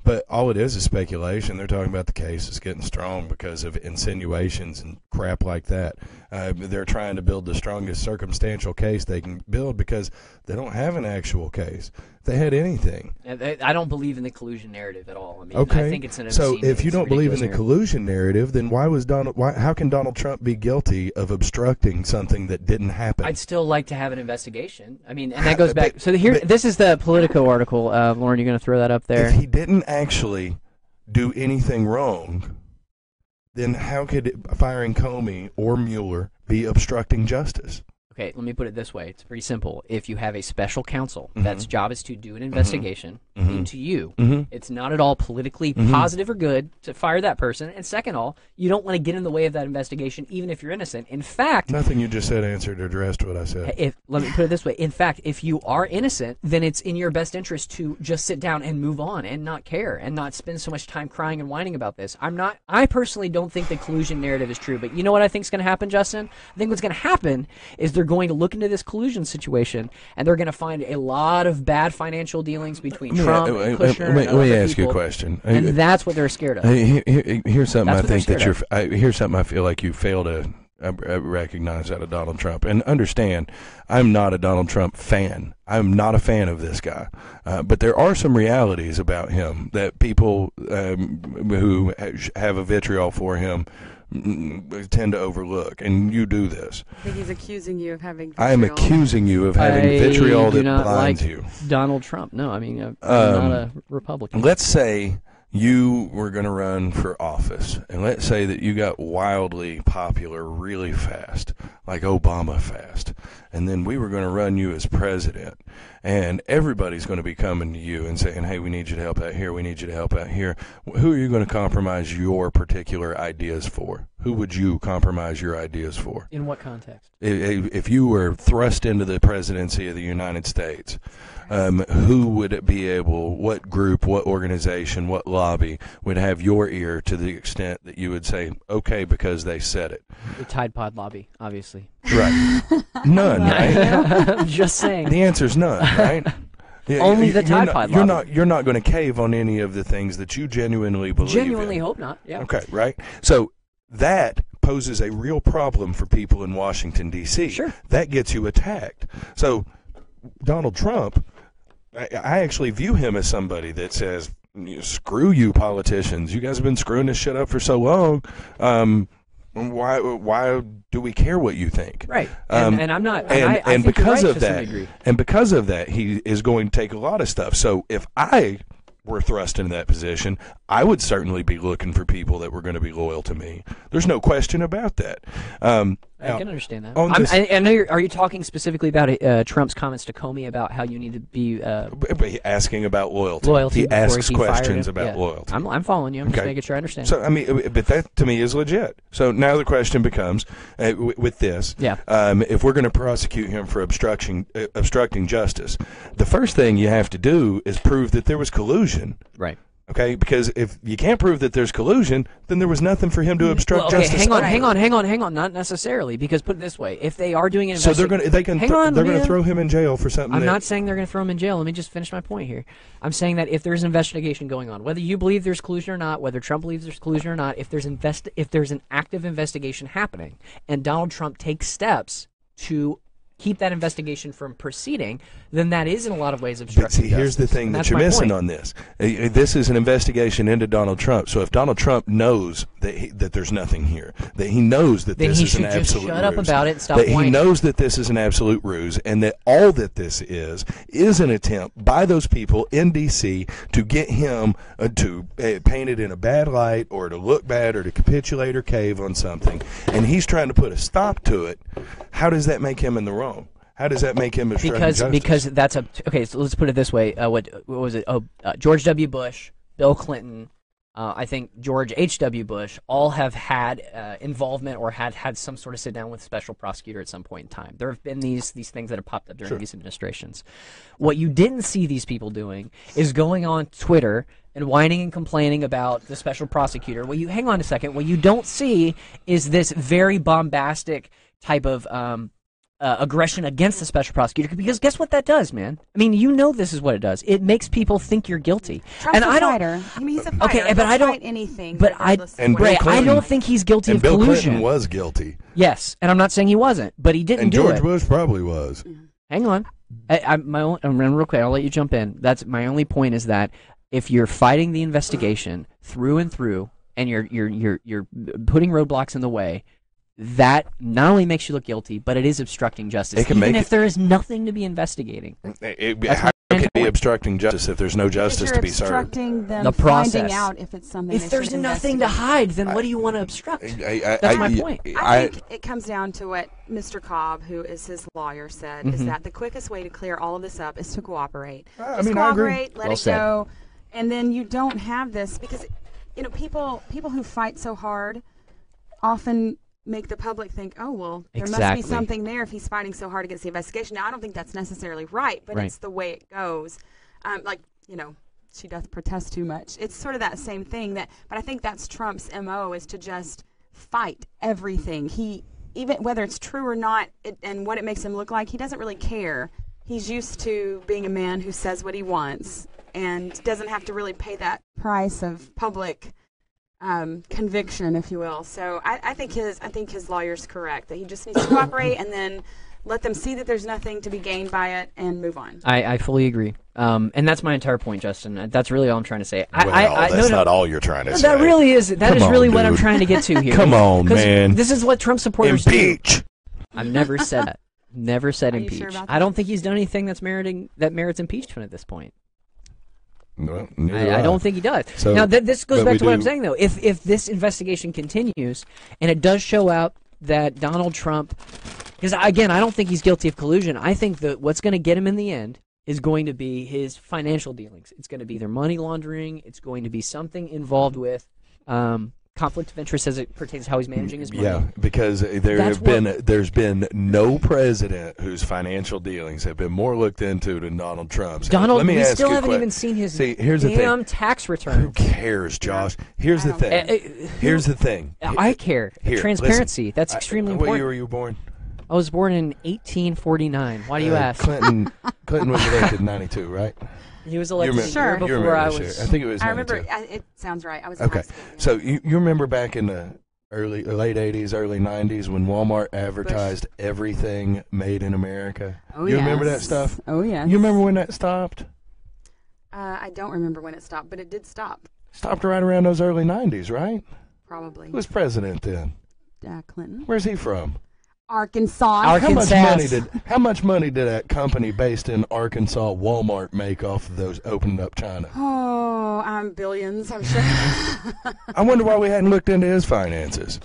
But all it is speculation. They're talking about the case is getting strong because of insinuations and crap like that. They're trying to build the strongest circumstantial case they can build because they don't have an actual case. If they had anything. I don't believe in the collusion narrative at all. I mean, Okay. I think it's an So obscene, if you it's don't believe in the ridiculous collusion narrative, then how can Donald Trump be guilty of obstructing something that didn't happen? I'd still like to have an investigation. I mean, and that goes back. So this is the Politico article. Lauren, you're going to throw that up there. If he didn't actually do anything wrong, then how could firing Comey or Mueller be obstructing justice? Okay, let me put it this way. It's pretty simple. If you have a special counsel that's job is to do an investigation into you, it's not at all politically positive or good to fire that person. And second of all, you don't want to get in the way of that investigation, even if you're innocent. In fact, Nothing you just said answered or addressed what I said. let me put it this way. In fact, if you are innocent, then it's in your best interest to just sit down and move on and not care and not spend so much time crying and whining about this. I personally don't think the collusion narrative is true, but you know what I think is going to happen, Justin? I think what's going to happen is they're going to look into this collusion situation and they're going to find a lot of bad financial dealings between Trump and Kushner and Let me other ask you a people, question. and that's what they're scared of. Here's something That's I what think they're that here's something I feel like you fail to recognize out of Donald Trump. And understand, I'm not a Donald Trump fan. I'm not a fan of this guy. But there are some realities about him that people who have a vitriol for him tend to overlook, and you do this. I think he's accusing you of having I am vitriol. accusing you of having vitriol I do that not blinds like you. Donald Trump. No, I mean, I'm not a Republican. Let's say you were going to run for office, and let's say that you got wildly popular really fast, like Obama fast, and then we were going to run you as president, and everybody's going to be coming to you and saying, hey, we need you to help out here, we need you to help out here. Who are you going to compromise your particular ideas for? Who would you compromise your ideas for? In what context? If you were thrust into the presidency of the United States, who would it be able, what group, what organization, what lobby would have your ear to the extent that you would say, okay, because they said it? The Tide Pod lobby, obviously. Right. None, right? I'm just saying. The answer's none, right? Yeah, Only the Tide Pod lobby. You're not going to cave on any of the things that you genuinely believe Genuinely in. hope not. Yeah. Okay, right? So that poses a real problem for people in Washington, D.C. Sure. That gets you attacked. So Donald Trump, I actually view him as somebody that says, screw you politicians. You guys have been screwing this shit up for so long. Why do we care what you think? Right. And I'm not. And I think because you're right of to some that, degree. and because of that, he is going to take a lot of stuff. So if I were thrust into that position, I would certainly be looking for people that were going to be loyal to me. There's no question about that. I can understand that. on this- I know are you talking specifically about Trump's comments to Comey about how you need to be asking about loyalty. loyalty He before asks he fired questions him? about Yeah. loyalty. I'm following you. I'm just Okay. making sure I understand. So I mean, but that to me is legit. So now the question becomes, with this, Yeah. If we're going to prosecute him for obstructing justice, the first thing you have to do is prove that there was collusion. Right. Okay, because if you can't prove that there's collusion, then there was nothing for him to obstruct okay, justice. hang on. Not necessarily, because put it this way: if they are doing an So they're going to they're going to throw him in jail for something. I'm not saying they're going to throw him in jail. Let me just finish my point here. I'm saying that if there's an investigation going on, whether you believe there's collusion or not, whether Trump believes there's collusion or not, if there's an active investigation happening, and Donald Trump takes steps to keep that investigation from proceeding, then that is in a lot of ways obstructing See, here's the justice. thing And that that's you're my missing point. on this. This is an investigation into Donald Trump. So if Donald Trump knows that there's nothing here, that he knows that Then this he is an should just absolute shut up ruse, about it and stop that he whining. knows that this is an absolute ruse, and that all that this is an attempt by those people in D.C. to get him to paint it in a bad light, or to look bad, or to capitulate or cave on something, and he's trying to put a stop to it. How does that make him in the wrong? How does that make him obstructing justice? Because that's okay. So let's put it this way. What was it? George W. Bush, Bill Clinton, I think George H.W. Bush all have had involvement or had some sort of sit down with a special prosecutor at some point in time. There have been these things that have popped up during these administrations. What you didn't see these people doing is going on Twitter and whining and complaining about the special prosecutor. Hang on a second. What you don't see is this very bombastic type of aggression against the special prosecutor, because guess what that does, man? I mean, you know this is what it does. It makes people think you're guilty. Trump's and a I don't. fighter. I mean, he's a fighter. Okay, but I don't. fight anything. But regardless of And what Bill Ray, it is. I Clinton- don't think he's guilty and of Bill collusion. Clinton was guilty. Yes, and I'm not saying he wasn't, but he didn't And do George it. Bush probably was. Hang on. I'm real quick. I'll let you jump in. That's my only point, is that if you're fighting the investigation through and through, and you're putting roadblocks in the way, that not only makes you look guilty, but it is obstructing justice, It can even make if there is nothing to be investigating. That's How my can it be point. obstructing justice if there's no justice You're to be served? obstructing them The process. finding out if it's something. If they there's should nothing to investigate. hide, then what do you want to obstruct? That's my point. I think it comes down to what Mr. Cobb, who is his lawyer, said, is that the quickest way to clear all of this up is to cooperate. I Just mean, I agree. cooperate, let Well it said. go, and then you don't have this, because people who fight so hard often make the public think, oh, well, there must Exactly. be something there if he's fighting so hard against the investigation. Now, I don't think that's necessarily right, but Right. it's the way it goes. She doth protest too much. It's sort of that same thing. But I think that's Trump's MO, is to just fight everything. He, even whether it's true or not, and what it makes him look like, he doesn't really care. He's used to being a man who says what he wants and doesn't have to really pay that price of public conviction, if you will. So I think his lawyer's correct, that he just needs to cooperate and then let them see that there's nothing to be gained by it and move on. I fully agree. And that's my entire point, Justin. That's really all I'm trying to say. That's not all you're trying to say. That really is. That is Come on, really what I'm dude. trying to get to here. Come on, 'Cause man. This is what Trump supporters Impeach. do. I've never said that. Never said Are you impeach. sure about I don't think he's done anything that merits impeachment at this point. No, neither do I don't think he does. So- Now, this goes but back we to what I'm do- saying, though. If this investigation continues and it does show out that Donald Trump, because again, I don't think he's guilty of collusion. I think that what's going to get him in the end is going to be his financial dealings. It's going to be either money laundering. It's going to be something involved with conflict of interest as it pertains to how he's managing his money. Yeah, because there's been no president whose financial dealings have been more looked into than Donald Trump's. Donald, Let me we ask still you a haven't que- even seen his See, here's the damn thing. tax Who return. cares, Josh? Here's the thing. Here's the thing. I care. Here, Transparency. listen. That's extremely What important. year were you born? I was born in 1849. Why do you ask? Clinton was elected in 92, right? He was elected You a Sure. year You before remember I this was. year. I think it was I 92. remember. It sounds right. I was in high Okay, school. Yeah. so you remember back in the late 80s, early 90s when Walmart advertised everything made in America? Oh, You remember that yes. stuff? Oh, yes. You remember when that stopped? I don't remember when it stopped, but it did stop, Stopped right around those early 90s, right? probably. Who was president then? Clinton. Where's he from? Arkansas. How much money did that company based in Arkansas, Walmart, make off of those opening up China? Oh, billions, I'm sure. I wonder why we hadn't looked into his finances.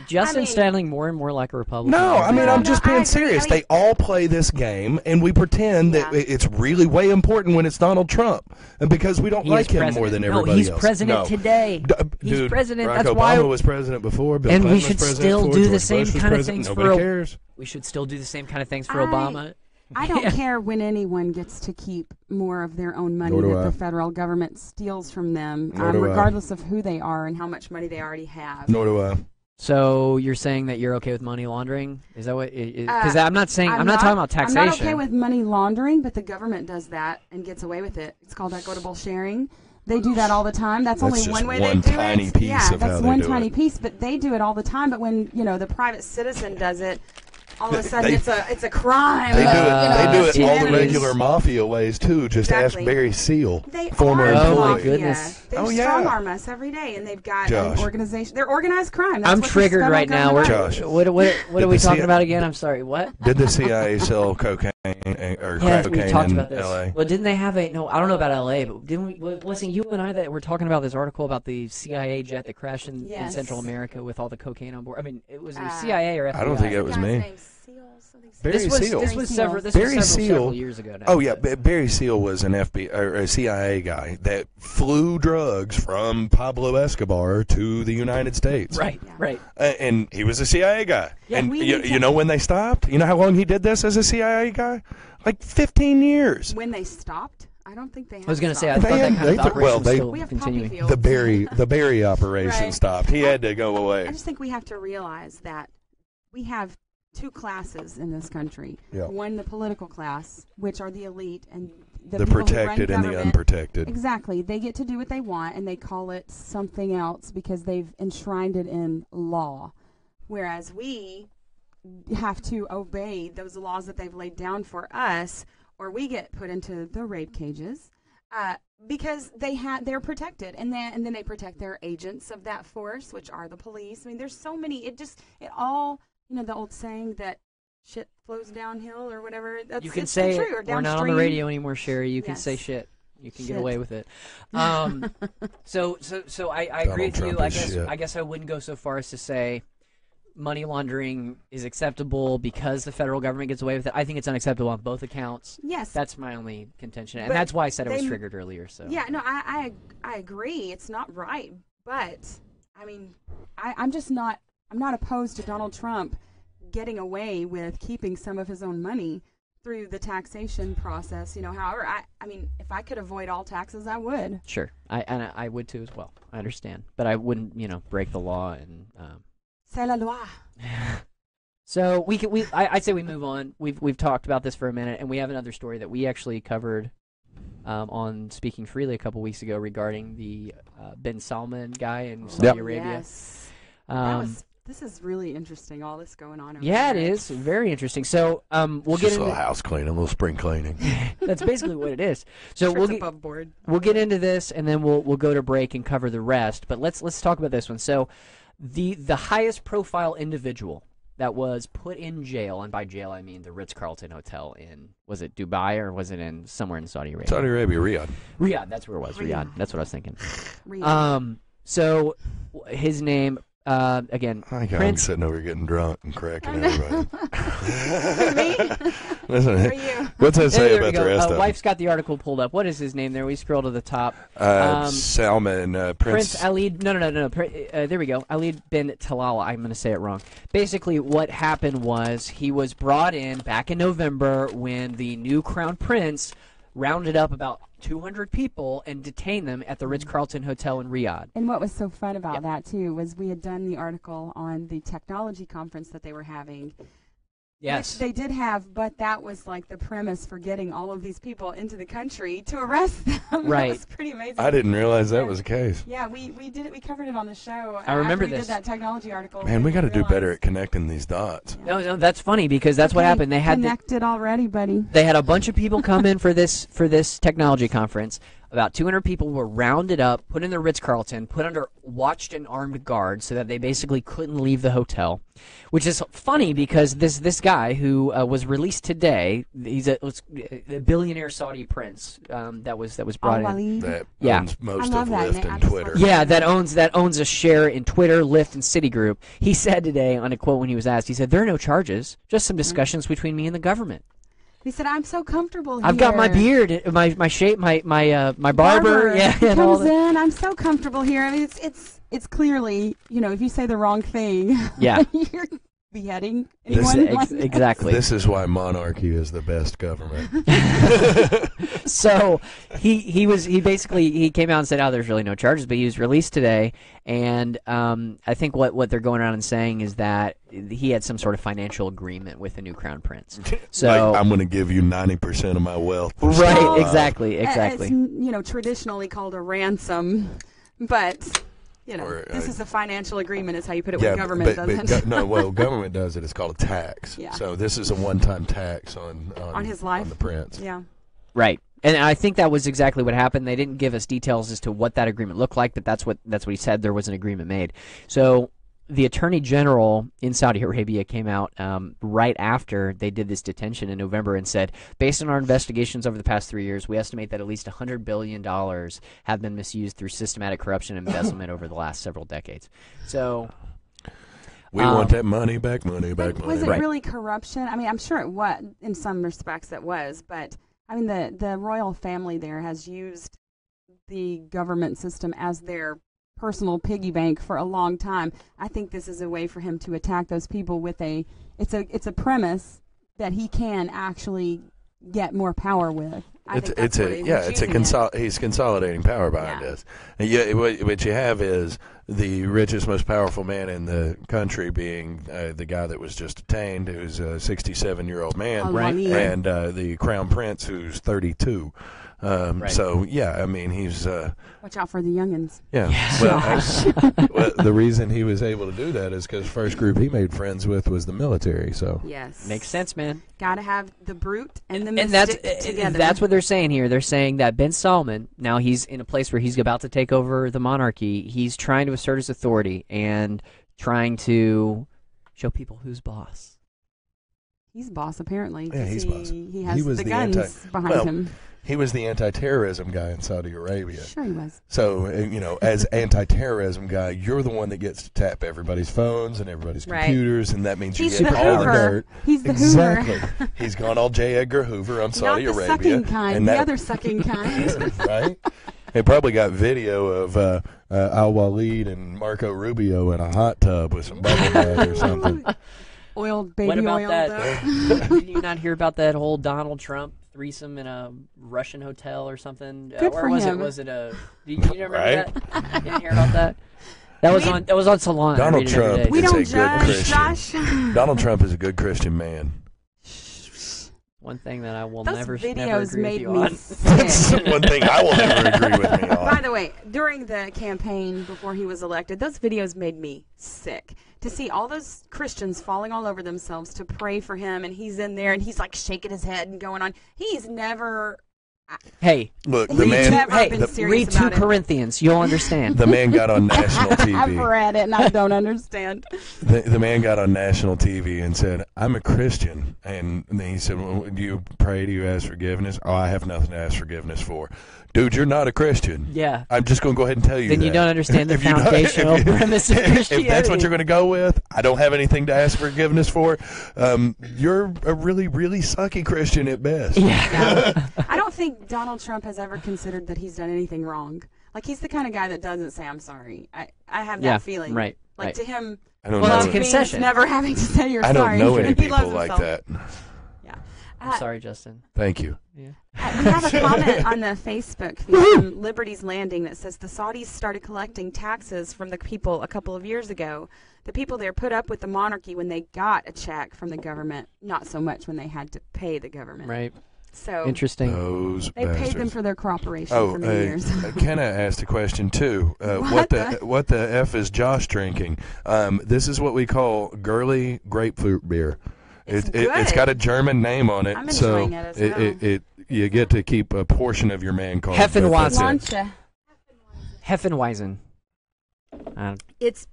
Justin's standing more and more like a Republican. No, I mean, I'm just being serious. I mean, they all play this game, and we pretend that it's really way important when it's Donald Trump, and because we don't like him more than everybody else. He's president today. He's president. Barack That's Obama why. was president before. Bill And Clinton we was should president still before, do the George same Bush was kind of president. things Nobody for. cares. We should still do the same kind of things for Obama. I don't care when anyone gets to keep more of their own money Nor do that I. the federal government steals from them, Nor do I. regardless of who they are and how much money they already have. Nor do I. So you're saying that you're okay with money laundering? Is that what? Because I'm not saying I'm not talking about taxation. I'm not okay with money laundering, but the government does that and gets away with it. It's called equitable sharing. They do that all the time. That's only just one way one they do tiny it. piece Yeah, of how that's they one do tiny it. piece, but they do it all the time. But when the private citizen does it, all of a sudden it's a crime. They do it all the shenanigans. regular mafia ways too. Just Exactly. ask Barry Seal, They former are Oh, my employee. mafia. goodness. They Oh, yeah. strong arm us every day, and they've got an Josh. organization. They're organized crime. That's I'm what the triggered federal right now. government Josh. does. What are we the talking CIA about again? I'm sorry. What? Did the CIA sell cocaine or Yeah, crack we cocaine talked in about this. L.A.? Well, didn't they have a? No, I don't know about L.A., but didn't we? Wasn't you and I that were talking about this article about the CIA jet that crashed in Yes. Central America with all the cocaine on board? I mean, it was the CIA or FBI? I don't think it was Guy's me. name's Seal, something Barry This was Seal. this was several Barry Seal- several years ago now. Oh yeah, Barry Seal was an FBI or a CIA guy that flew drugs from Pablo Escobar to the United States. Right, Yeah. right. And he was a CIA guy. Yeah, and we you, need to- you know when they stopped? You know how long he did this as a CIA guy? Like 15 years. When they stopped, I don't think they have I was going to say, I stopped. thought that They kind of took- well, operation they- still We have poppy continuing. fields. The Barry operation Right. stopped. He had to go away. I just think we have to realize that we have two classes in this country. Yeah. One, the political class, which are the elite and the The people who protected run and the government. unprotected. Exactly. They get to do what they want, and they call it something else because they've enshrined it in law. Whereas we have to obey those laws that they've laid down for us, or we get put into the rape cages because they're protected, and then they protect their agents of that force, which are the police. I mean, there's so many. It all, the old saying that shit flows downhill or whatever. That's You can it's say true, it. or We're not on the downstream. radio anymore, Sherry. You can Yes. say shit. You can get Shit. away with it. So I agree with Trump you. is shit. I guess I wouldn't go so far as to say money laundering is acceptable because the federal government gets away with it. I think it's unacceptable on both accounts. Yes. That's my only contention, and But that's why I said it was they- triggered earlier. So Yeah, no, I agree. It's not right, but I mean, I'm not opposed to Donald Trump getting away with keeping some of his own money through the taxation process. However, I mean, if I could avoid all taxes, I would. sure, I would too as well. I understand, but I wouldn't break the law and. C'est la loi. So I'd say we move on. We've talked about this for a minute, and we have another story that we actually covered on Speaking Freely a couple weeks ago regarding the bin Salman guy in Saudi Yep. Arabia. Yes. This is really interesting. All this going on. Over Yeah, it there. is very interesting. So we'll It's get just a little into house cleaning, a little spring cleaning. that's basically what it is. So Sure, we'll it's get, above board. we'll get into this, and then we'll go to break and cover the rest. But let's talk about this one. So the highest profile individual that was put in jail, and by jail I mean the Ritz-Carlton Hotel in, was it Dubai or was it in somewhere in Saudi Arabia? Saudi Arabia, Riyadh. Riyadh, that's where it was. Riyadh. Riyadh. That's what I was thinking. Riyadh. So his name again, I think I'm Prince. sitting over getting drunk and cracking everybody. Me? Listen, Or you? what's that say There we about go. the rest of them? Wife's got the article pulled up. What is his name there? We scroll to the top. Salman, Prince Prince. Ali. No. There we go. Ali bin Talal. I'm going to say it wrong. Basically, what happened was he was brought in back in November when the new crown prince rounded up about 200 people and detained them at the Ritz-Carlton Hotel in Riyadh. And what was so fun about Yep. that, too, was we had done the article on the technology conference that they were having. Yes. Which they did have, but that was like the premise for getting all of these people into the country to arrest them. Right. That was pretty amazing. I didn't realize that was the case. Yeah, we did it. We covered it on the show. I remember after we this. did that technology article. Man, we got to do realized- better at connecting these dots. No, that's funny because that's what Okay, happened. They had connected already, buddy. They had a bunch of people come in for this technology conference. about 200 people were rounded up, put in the Ritz-Carlton, put under watched and armed guards so that they basically couldn't leave the hotel, which is funny because this guy who was released today, he's a billionaire Saudi prince that was brought in. That Yeah. owns most I of love that Lyft name. I and just Twitter. love Yeah, that owns a share in Twitter, Lyft, and Citigroup. He said today on a quote when he was asked, he said, "There are no charges, just some discussions between me and the government. He said, "I'm so comfortable here. I've got my beard, my shape, my barber, yeah, He and all comes that." in. I'm so comfortable here. I mean, it's clearly, if you say the wrong thing, Yeah. you're beheading This- anyone. Exactly. This is why monarchy is the best government. So he basically came out and said, "Oh, there's really no charges," but he was released today, and I think what they're going around and saying is that he had some sort of financial agreement with the new crown prince. So Like, I'm going to give you 90% of my wealth. right, Well, exactly. It's traditionally called a ransom, but Or, this is a financial agreement. Is how you put it Yeah, when government but does it. government does it. It's called a tax. Yeah. So this is a one-time tax on his life. on the prince. Yeah. Right. And I think that was exactly what happened. They didn't give us details as to what that agreement looked like, but that's what he said. There was an agreement made. So the Attorney General in Saudi Arabia came out right after they did this detention in November and said, based on our investigations over the past 3 years, we estimate that at least $100 billion have been misused through systematic corruption and embezzlement over the last several decades. So We want that money back, money back, money Was it back. really corruption? I mean, I'm sure it was. In some respects, it was. But I mean, the royal family there has used the government system as their personal piggy bank for a long time. I think this is a way for him to attack those people with it's a premise that he can actually get more power with. He's consolidating power behind Yeah. this. And what you have is the richest, most powerful man in the country being the guy that was just detained, who's a 67-year-old man, Right. and the crown prince, who's 32. Right. So yeah, I mean he's Watch out for the youngins. yeah. Well, the reason he was able to do that is because first group he made friends with was the military. So Yes. makes sense, man. Got to have the brute and the And mystic together. that's what they're saying here. They're saying that Ben Salman, now he's in a place where he's about to take over the monarchy. He's trying to assert his authority and trying to show people who's boss. He's boss, apparently. Yeah, he's boss. He has He was the the guns behind well, him. he was the anti-terrorism guy in Saudi Arabia. Sure he was. So, as anti-terrorism guy, you're the one that gets to tap everybody's phones and everybody's Right. computers, and that means He's you get the all the Hoover. dirt. He's the exactly. Hoover. He's gone all J. Edgar Hoover on Saudi Not the Arabia. sucking kind, and the that- other sucking kind. right? They probably got video of Al Walid and Marco Rubio in a hot tub with some bubble bath or something. Oiled baby What about oil. that? Did you not hear about that whole Donald Trump threesome in a Russian hotel or something? Good or for was him. it? Was it a? You remember Right? that? You didn't hear about that? That was on Salon. I Donald read it every Trump day. We It's a don't good judge, Christian. Josh. Donald Trump is a good Christian man. One thing that I will Those never videos agree with made you me on. That's sick. one thing I will never agree with me By on. the way, during the campaign before he was elected, those videos made me sick. To see all those Christians falling all over themselves to pray for him, and he's in there and he's like shaking his head and going on. He's never. Hey, Look, the He's man, never hey, been serious read 2 about it. Corinthians. You'll understand. the man got on national I've TV. read it and I don't understand. The man got on national TV and said, "I'm a Christian," and then he said, "Well, do you pray? Do you ask forgiveness?" "Oh, I have nothing to ask forgiveness for." Dude, you're not a Christian. Yeah. I'm just going to go ahead and tell you Then that. you don't understand the If you don't- foundational if you- premise of Christianity. If that's what you're going to go with, I don't have anything to ask forgiveness for. You're a really, really sucky Christian at best. Yeah. I don't think Donald Trump has ever considered that he's done anything wrong. Like, he's the kind of guy that doesn't say, "I'm sorry." I have that Yeah, feeling. right, Like, right. to him, I don't Well, it's know. a concession. means never having to say you're I don't sorry. know any and he loves people like himself. that. Yeah. I'm sorry, Justin. Thank you. Yeah. We have a comment on the Facebook feed from Liberty's Landing that says the Saudis started collecting taxes from the people a couple of years ago. The people there put up with the monarchy when they got a check from the government, not so much when they had to pay the government. Right. So Interesting. Those they paid them bastards. for their cooperation Oh, for many years. Kenna asked a question too. What What the F is Josh drinking? This is what we call girly grapefruit beer. It's it's got a German name on it, I'm so enjoying it as well. you get to keep a portion of your man card. but that's it. Launcha. Heffenweisen. It's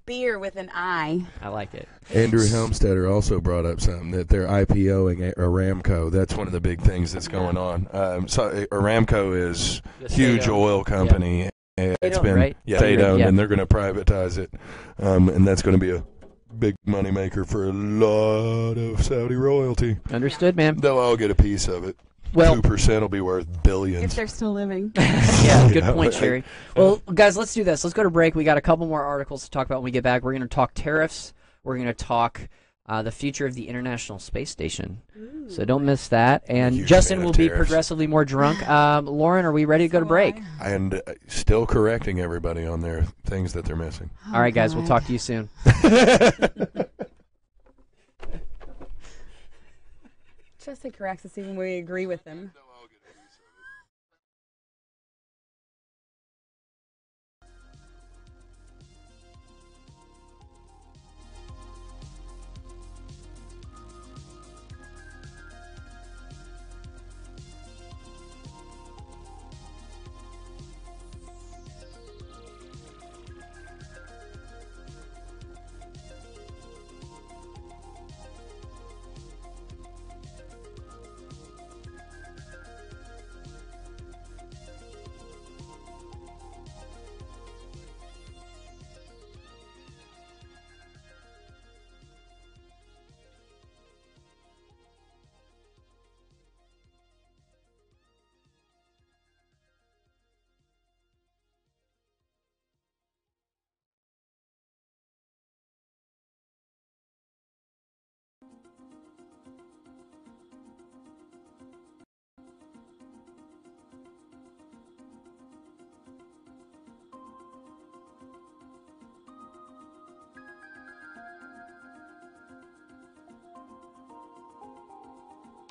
beer with an I. I like it. Andrew Helmstetter also brought up something that they're IPOing Aramco. That's one of the big things that's going on. So Aramco is The huge state-owned. oil company. And it's State-owned, been right? state-owned, Yeah. and they're going to privatize it, and that's going to be a big moneymaker for a lot of Saudi royalty. Understood, man. They'll all get a piece of it. Well, 2% will be worth billions. If they're still living. yeah, good Yeah, point, right. Sherry. Well, guys, let's do this. Let's go to break. We got a couple more articles to talk about when we get back. We're going to talk tariffs. We're going to talk the future of the International Space Station. So don't miss that. And Huge Justin fan will of be tariffs. progressively more drunk. Lauren, are we ready to go to break? And still correcting everybody on their things that they're missing. All right, guys, we'll talk to you soon. Justin corrects us even when we agree with him.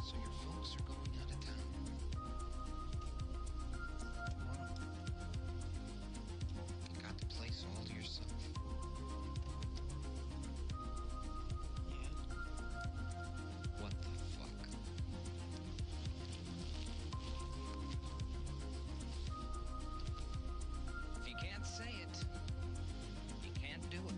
So your folks are going out of town. Wow. You got the place all to yourself. Yeah. What the fuck? If you can't say it, you can't do it.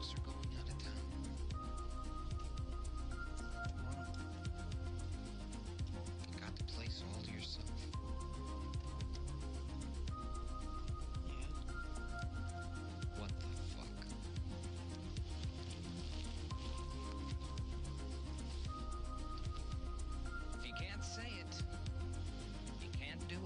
folks are going out of town. You got the place all to yourself. Yeah? What the fuck? If you can't say it, you can't do it.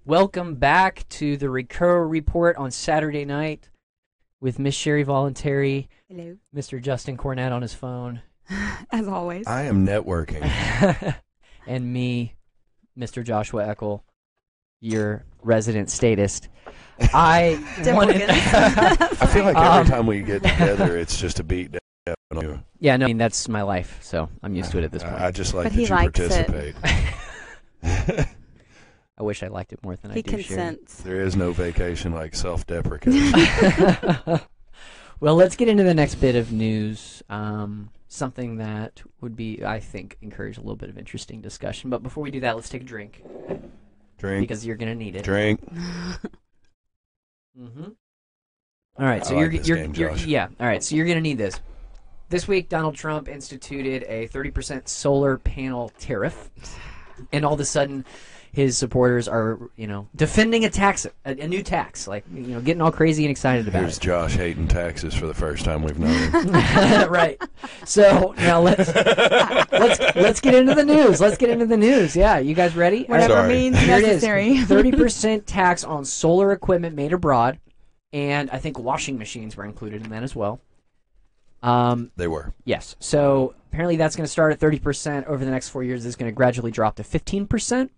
Welcome back to the Recurro Report on Saturday night with Miss Sherry Voluntary, Hello. Mr. Justin Cornett on his phone, As always. I am networking. and me, Mr. Joshua Eckel, your resident statist. I wanted. I feel like every time we get together, it's just a beat down on you. Yeah, no, I mean that's my life, so I'm used to it at this point. I just like But that he you likes it. participate. I wish I liked it more than He I do. consents. There is no vacation like self-deprecation. Sherry. Well, let's get into the next bit of news. Something that would be, I think, encourage a little bit of interesting discussion. But before we do that, let's take a drink Drink, because you're gonna need it. drink. Mm-hmm. All right, so I like this game, you're Josh. yeah. All right, so you're gonna need this. This week, Donald Trump instituted a 30% solar panel tariff, and all of a sudden, his supporters are, defending a new tax, like, getting all crazy and excited about Here's it. Josh hating taxes for the first time we've known him. Right. So now let's get into the news. Let's get into the news. Yeah, you guys ready? Whatever Sorry. means Here it is. necessary. 30% tax on solar equipment made abroad, and I think washing machines were included in that as well. They were. Yes. So apparently that's going to start at 30%. Over the next 4 years, it's going to gradually drop to 15%.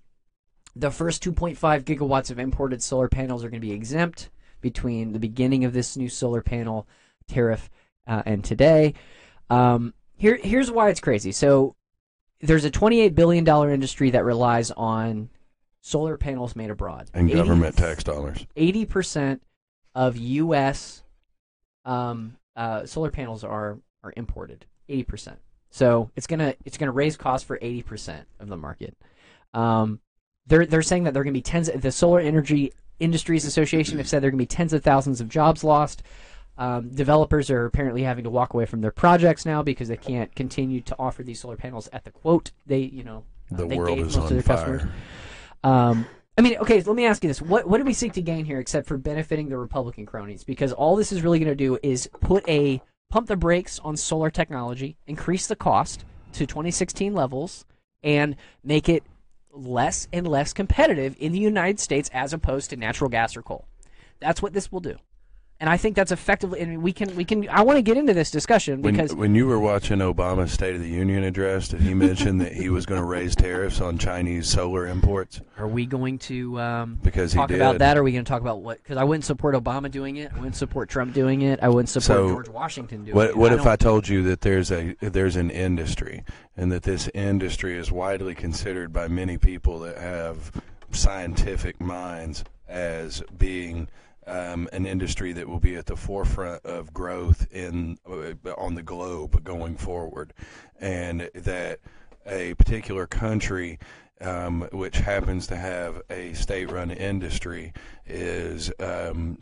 The first 2.5 gigawatts of imported solar panels are going to be exempt between the beginning of this new solar panel tariff and today. Here's why it's crazy. So there's a $28 billion industry that relies on solar panels made abroad. And government tax dollars. 80% of U.S. Solar panels are imported. 80%. So it's gonna raise costs for 80% of the market. They're saying that there are going to be the Solar Energy Industries Association have said there are going to be tens of thousands of jobs lost. Developers are apparently having to walk away from their projects now because they can't continue to offer these solar panels at the quote they they world gave is most of on their customers. fire. Okay, let me ask you this. What do we seek to gain here except for benefiting the Republican cronies? Because all this is really going to do is pump the brakes on solar technology, increase the cost to 2016 levels, and make it less and less competitive in the United States as opposed to natural gas or coal. That's what this will do. And I think that's effectively. And we can. I want to get into this discussion because when you were watching Obama's State of the Union address, did he mention that he was going to raise tariffs on Chinese solar imports? are we going to Because he talk did. about that? Or are we going to talk about what? Because I wouldn't support Obama doing it. I wouldn't support Trump doing it. I wouldn't support So, George Washington doing it. What if don't- I told you that there's an industry, and that this industry is widely considered by many people that have scientific minds as being an industry that will be at the forefront of growth on the globe going forward, and that a particular country which happens to have a state-run industry is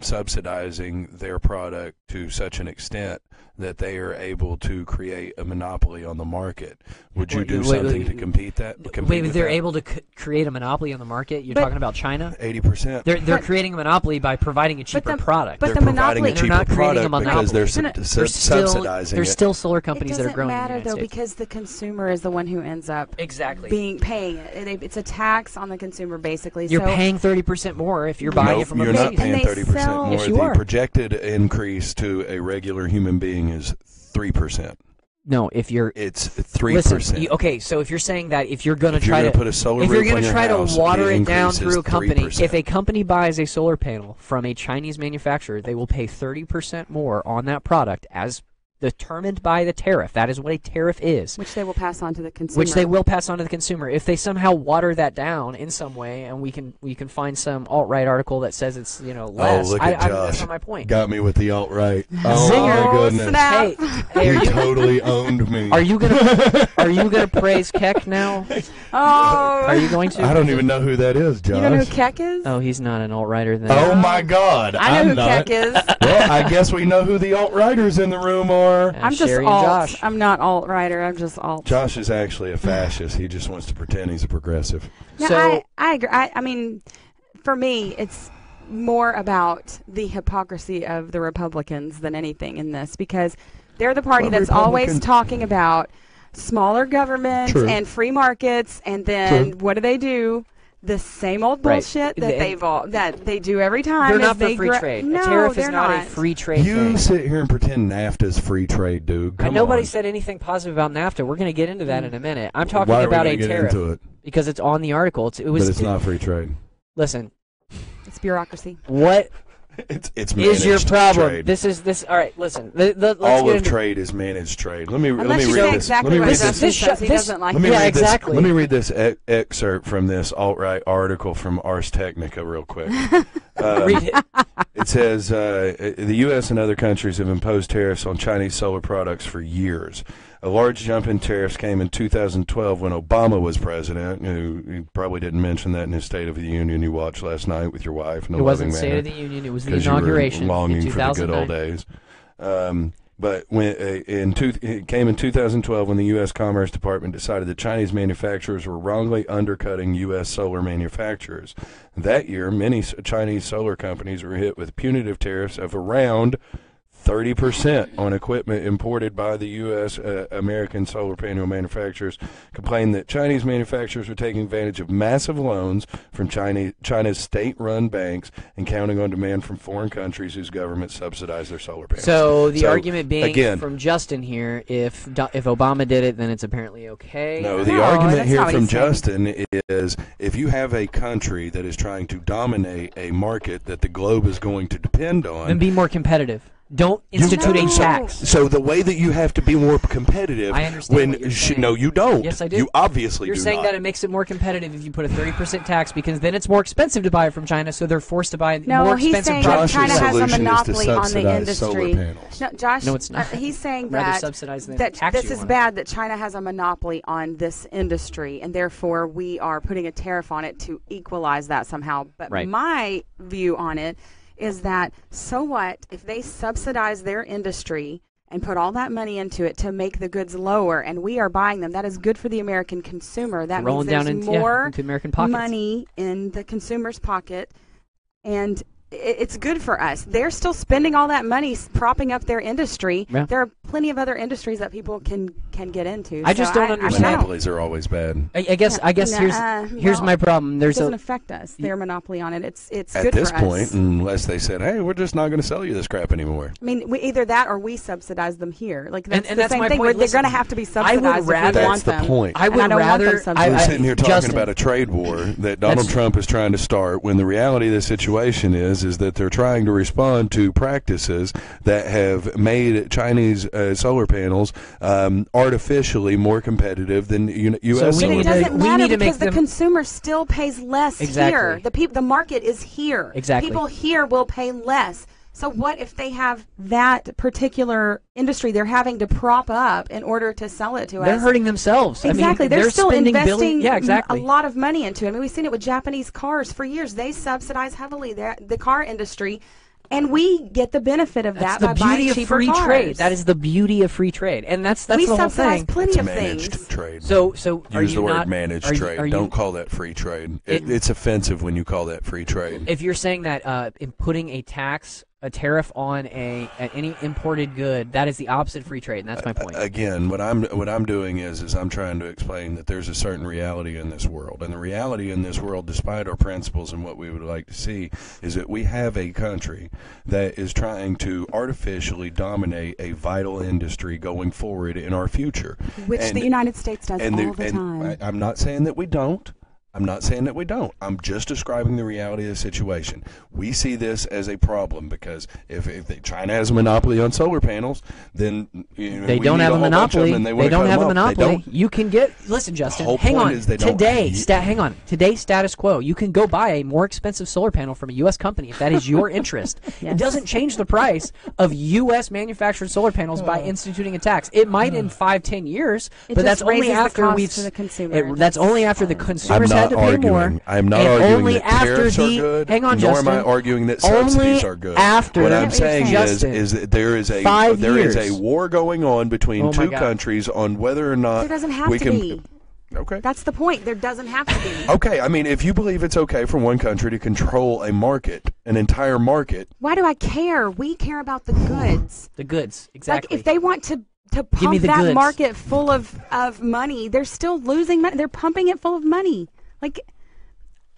subsidizing their product to such an extent that they are able to create a monopoly on the market? Would you do something to compete Wait, with they're that? able to create a monopoly on the market? You're But- talking about China? 80%. They're But- creating a monopoly by providing a cheaper product. but They're the providing monopoly- a They're cheaper not creating a product because they're monopoly. subsidizing there's it. still solar It companies doesn't that are growing matter in the though United States. because the consumer is the one who ends up Exactly. paying it. It's a tax on the consumer basically. You're so paying 30% more if you're buying Nope, it from you're a not business. paying And they 30% sell- more. Yes, you The are. projected increase to a regular human being is 3%. No, if you're It's 3%. listen. Okay, so if you're saying that if you're going to If you're try gonna to put a solar if you're roof going on to your try house, to water the it down increase is through a company, 3%. if a company buys a solar panel from a Chinese manufacturer, they will pay 30% more on that product as determined by the tariff. That is what a tariff is. which they will pass on to the consumer. Which they will pass on to the consumer. If they somehow water that down in some way, and we can find some alt-right article that says it's less. Oh, look at Josh. That's not my point. Got me with the alt-right. Zinger. Oh, my goodness. Snap. Hey, You totally owned me. are you gonna praise Keck now? Oh, Are you going to? I don't even know who that is, Josh. you don't know who Keck is? Oh, he's not an alt-righter then. Oh, my God. I know I'm who not. Keck is. Well, I guess we know who the alt-righters in the room are. I'm just Sherry and alt. Josh. I'm not alt-righter. I'm just alt. Josh is actually a fascist. He just wants to pretend he's a progressive. No, So- I agree. I mean, for me, it's more about the hypocrisy of the Republicans than anything in this because they're the party Well, that's always Republicans- talking about smaller government True. and free markets, and then what do? The same old Right. bullshit that They- that they do every time. They're is not for they free trade. No, a tariff they're is not not a free trade You thing. sit here and pretend NAFTA's free trade, dude. Come Nobody on. said anything positive about NAFTA. We're going to get into that in a minute. I'm talking Why are we about gonna a get tariff into it? because it's on the article. It But was. it's not free trade. Listen, It's bureaucracy. what It's is your managed problem? trade. This. All right, listen. Let's All get of into trade is managed trade. Let me Unless you read say this. exactly Let me what read Justin this. This says, he this- doesn't like Let me it. Yeah, read this. exactly. Let me read this excerpt from this alt-right article from Ars Technica real quick. read it. It says the U.S. and other countries have imposed tariffs on Chinese solar products for years. A large jump in tariffs came in 2012 when Obama was president. He probably didn't mention that in his State of the Union you watched last night with your wife. In a It wasn't loving State manner, of the Union. It was the 'cause you were inauguration longing in for the good 2009. old days. But when it came in 2012 when the U.S. Commerce Department decided that Chinese manufacturers were wrongly undercutting U.S. solar manufacturers. That year, many Chinese solar companies were hit with punitive tariffs of around 30% on equipment imported by the U.S. American solar panel manufacturers complained that Chinese manufacturers were taking advantage of massive loans from China's state-run banks and counting on demand from foreign countries whose governments subsidize their solar panels. So the argument being again, from Justin here, if Obama did it, then it's apparently okay. No, the No, argument that's here not what from he's saying. Justin is if you have a country that is trying to dominate a market that the globe is going to depend on, then be more competitive. Don't institute a tax. So the way that you have to be more competitive, I understand what you're saying. no, you don't. Yes, I do. You obviously You're do saying not. that it makes it more competitive if you put a 30% tax because then it's more expensive to buy it from China, so they're forced to buy No, more he's expensive saying products. that China Josh's has a solution is to monopoly on the subsidize solar industry. panels. No, Josh, No, it's not. he's saying Rather that subsidize than that tax this you is on it. bad that China has a monopoly on this industry, and therefore we are putting a tariff on it to equalize that somehow. But Right. my view on it is that so what if they subsidize their industry and put all that money into it to make the goods lower, and we are buying them? That is good for the American consumer. That Rolling means down there's into, more into American pockets. money in the consumer's pocket, and it's good for us. They're still spending all that money propping up their industry. Yeah. They're plenty of other industries that people can get into. I just don't understand. Monopolies are always bad. I guess here's well, my problem. It There's doesn't affect us. Their monopoly on it. It's At good this for point, us. unless they said, "Hey, we're just not going to sell you this crap anymore." I mean, either that or we subsidize them here. Like that's And the that's same my thing. point. They're Listen, going to have to be I would subsidized if rather- we That's want the them. point. I And would I don't want them rather. subsidized. We're sitting here talking Justin, about a trade war that Donald That's- Trump is trying to start, when the reality of the situation is that they're trying to respond to practices that have made Chinese solar panels artificially more competitive than U.S. So we But solar need it to- panels. doesn't we matter need to make because the them- consumer still pays less Exactly. here. The market is here. Exactly. People here will pay less. So what if they have that particular industry they're having to prop up in order to sell it to They're us? hurting themselves. Exactly. I mean, they're still spending investing Yeah, exactly. a lot of money into it. I mean, we've seen it with Japanese cars for years. They subsidize heavily the car industry, and we get the benefit of That's that the by buying beauty of cheaper free cars. trade. That is the beauty of free trade, and that's we the whole subsidize thing. plenty It's of managed things. trade. So are Use you the word not, managed are you- trade. are you- Don't call that free trade. It- It's offensive when you call that free trade. If you're saying that in putting a tariff on any imported good, that is the opposite of free trade, and that's my point. Again, what I'm doing is I'm trying to explain that there's a certain reality in this world, and the reality in this world, despite our principles and what we would like to see, is that we have a country that is trying to artificially dominate a vital industry going forward in our future, Which And- the United States does and all the and time. I'm not saying that we don't. I'm not saying that we don't. I'm just describing the reality of the situation. We see this as a problem because if China has a monopoly on solar panels, then They we don't need have a whole bunch of monopoly. them and They wanna don't cut have a them off. They monopoly. don't. You can listen, Justin. whole Hang point on. is they don't- Today, Ye- hang on. Today's status quo. You can go buy a more expensive solar panel from a U.S. company if that is your interest. Yes. It doesn't change the price of U.S. manufactured solar panels by instituting a tax. It might in 5-10 years, It but that's just only raises the after cost we've. to the consumer. That's only after the I'm consumers not had to pay more. arguing. I'm not and arguing only that after tariffs the. are good. Hang on, nor Justin. am I arguing that Only subsidies are good. after What I'm what saying you're saying. is that there is 5 a years. war going on between Oh my two God. countries on whether or not There doesn't have we to can. be. Okay. That's the point. There doesn't have to be. Okay, I mean, if you believe it's okay for one country to control a market, an entire market, Why do I care? We care about the goods. The goods, exactly. Like if they want to me pump the that goods. market full of money, they're still losing money. They're pumping it full of money. Like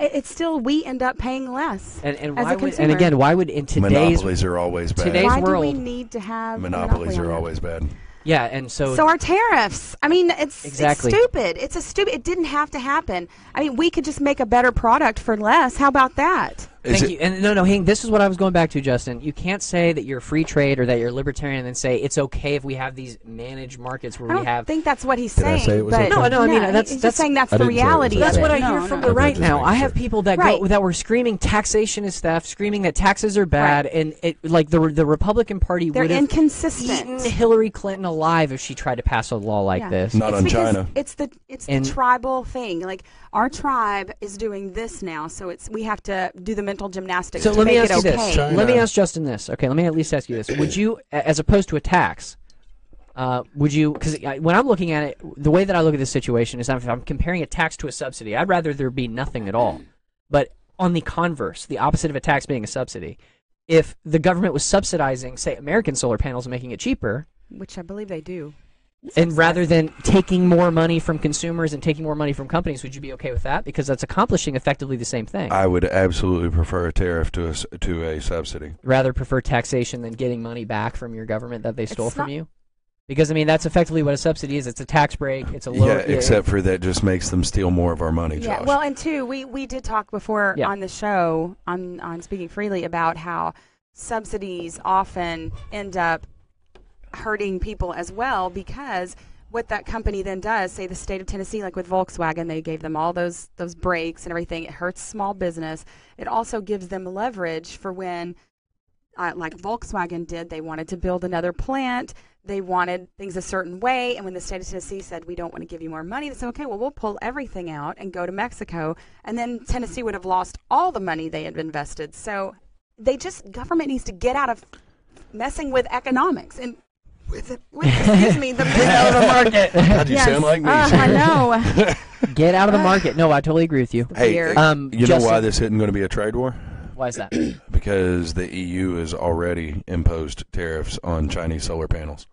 it's still we end up paying less and as why a would, consumer. and again, why would in today's monopolies are always bad. today's why do we world- need to have a Monopolies monopoly are on it? always bad. yeah, and so So our tariffs. I mean, it's Exactly. stupid. It's a stupid. It didn't have to happen. I mean, we could just make a better product for less. How about that? Thank you. And no, Hank, this is what I was going back to, Justin. You can't say that you're free trade or that you're libertarian and then say it's okay if we have these managed markets where I we don't have. think that's what he's Did I saying. say it was but okay? No, I mean, that's- he's that's- just saying that's I the didn't say it was reality. okay. That's of what it. I hear No, from no. the Okay, right just now. making I have sure. people that Right. that were screaming taxation is theft, screaming that taxes are bad, and like the Republican Party They're would have inconsistent. eaten Hillary Clinton alive if she tried to pass a law like Yeah. this. Not It's on because China. It's the And- tribal thing. Like our tribe is doing this now, so we have to do the mental gymnastics So to let me make ask it you okay. this. China- Let me ask Justin this. Okay, let me at least ask you this. Would you, as opposed to a tax, would you, because when I'm looking at it, the way that I look at this situation is if I'm comparing a tax to a subsidy, I'd rather there be nothing at all. But on the converse, the opposite of a tax being a subsidy, if the government was subsidizing, say, American solar panels and making it cheaper, Which I believe they do. and rather than taking more money from consumers and taking more money from companies, would you be okay with that? Because that's accomplishing effectively the same thing. I would absolutely prefer a tariff to a subsidy. Rather prefer taxation than getting money back from your government that they stole It's from not- you? Because, I mean, that's effectively what a subsidy is. It's a tax break. It's a lower... Yeah, except for that just makes them steal more of our money, Josh. Yeah. Well, and two, we did talk before Yeah. on the show on Speaking Freely about how subsidies often end up hurting people as well, because what that company then does, say the state of Tennessee, like with Volkswagen, they gave them all those breaks and everything. It hurts small business. It also gives them leverage for when, like Volkswagen did, they wanted to build another plant. They wanted things a certain way, and when the state of Tennessee said, we don't want to give you more money, they said, okay, well, we'll pull everything out and go to Mexico, and then Tennessee would have lost all the money they had invested. So government needs to get out of messing with economics and excuse me, the Get out of the market. God, you sound like me. I know. Get out of the market. No, I totally agree with you. Hey, Weird. you know Justin- why this isn't going to be a trade war? Why is that? Because the EU has already imposed tariffs on Chinese solar panels.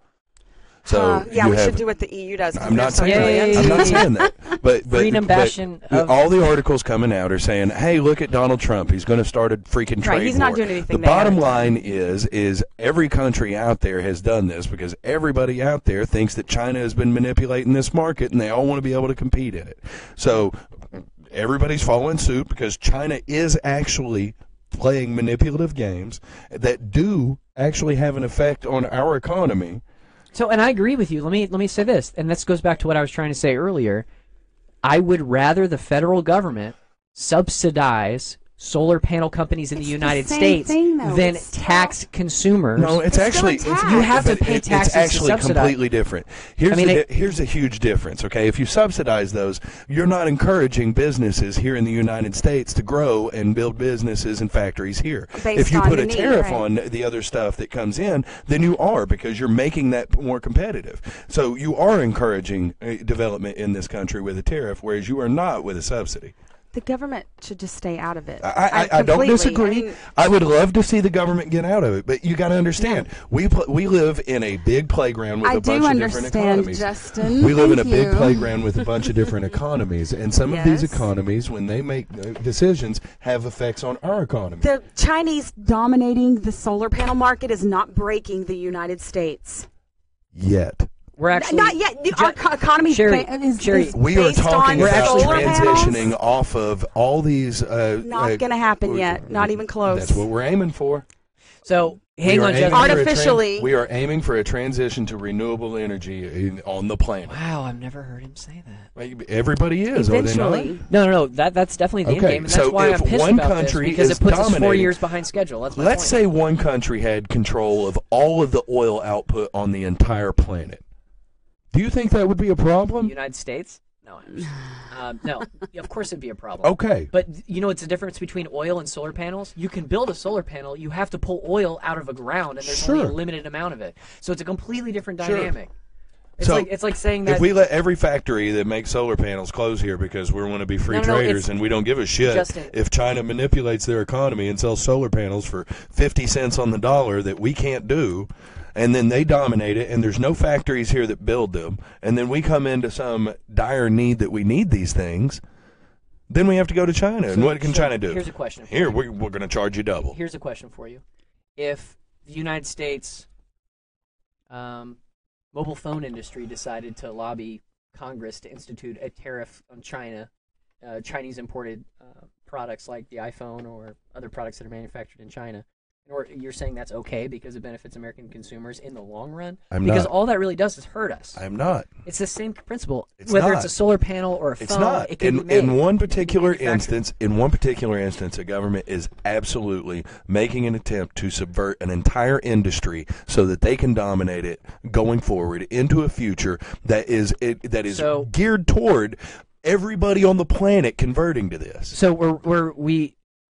So yeah, you we have, should do what the EU does. 'cause I'm they're not so saying brilliant. that. I'm not saying that. But Freedom bastion of- all the articles coming out are saying, "Hey, look at Donald Trump. He's going to start a freaking trade Right, he's not war." doing anything The they bottom haven't line is every country out there has done this because everybody out there thinks that China has been manipulating this market, and they all want to be able to compete in it. So everybody's following suit because China is actually playing manipulative games that do actually have an effect on our economy. So, and I agree with you. Let me say this, and this goes back to what I was trying to say earlier. I would rather the federal government subsidize solar panel companies in the It's the United same States thing, though. than It's still- tax consumers. No, it's still actually a tax. You have to but pay taxes It's to actually subsidize. completely different. Here's I mean, here's a huge difference. Okay, if you subsidize those, you're not encouraging businesses here in the United States to grow and build businesses and factories here. Based If you on put the a need, tariff right. on the other stuff that comes in, then you are because you're making that more competitive. So you are encouraging development in this country with a tariff, whereas you are not with a subsidy. The government should just stay out of it. I don't completely. disagree. I mean, I would love to see the government get out of it, but you got to understand, we live in a big playground with I a bunch do of different understand, economies. Justin. We live in a Thank big you. playground with a bunch of different economies, and some of these Yes. economies, when they make decisions, have effects on our economy. the Chinese dominating the solar panel market is not breaking the United States. Yet. We're actually Not yet. Our economy Sherry, is Sherry, We are based talking on about solar transitioning panels. off of all these. Not going to happen yet. Not even close. That's what we're aiming for. So hang We are on, aiming Jeff. for a Artificially. we are aiming for a transition to renewable energy on the planet. Wow, I've never heard him say that. Everybody is, are they not? Eventually. No. That's definitely the end Okay, game, and that's so why if I'm pissed one about country this because is it puts us 4 dominating- years behind schedule. That's my Let's point. say one country had control of all of the oil output on the entire planet. Do you think that would be a The problem? United States. No, of course it'd be a problem. Okay. But you know what's the difference between oil and solar panels? You can build a solar panel, you have to pull oil out of a ground, and there's only a Sure. limited amount of it. So it's a completely different Sure. dynamic. It's So, it's like saying that If we let every factory that makes solar panels close here because we want to be free No, traders it's- and we don't give a shit Justin. if China manipulates their economy and sells solar panels for 50 cents on the dollar that we can't do, and then they dominate it and there's no factories here that build them, and then we come into some dire need that we need these things, then we have to go to China. And what can China do? Here's a question. for Here, you. we're going to charge you double. Here's a question for you. If the United States mobile phone industry decided to lobby Congress to institute a tariff on China, Chinese imported products like the iPhone or other products that are manufactured in China, or you're saying that's okay because it benefits American consumers in the long run? I'm because not. all that really does is hurt us. I'm not. It's the same principle. It's Whether not. it's a solar panel or a phone, It's not. it can be made. In one particular manufactured. instance, a government is absolutely making an attempt to subvert an entire industry so that they can dominate it going forward into a future that is So- geared toward everybody on the planet converting to this. So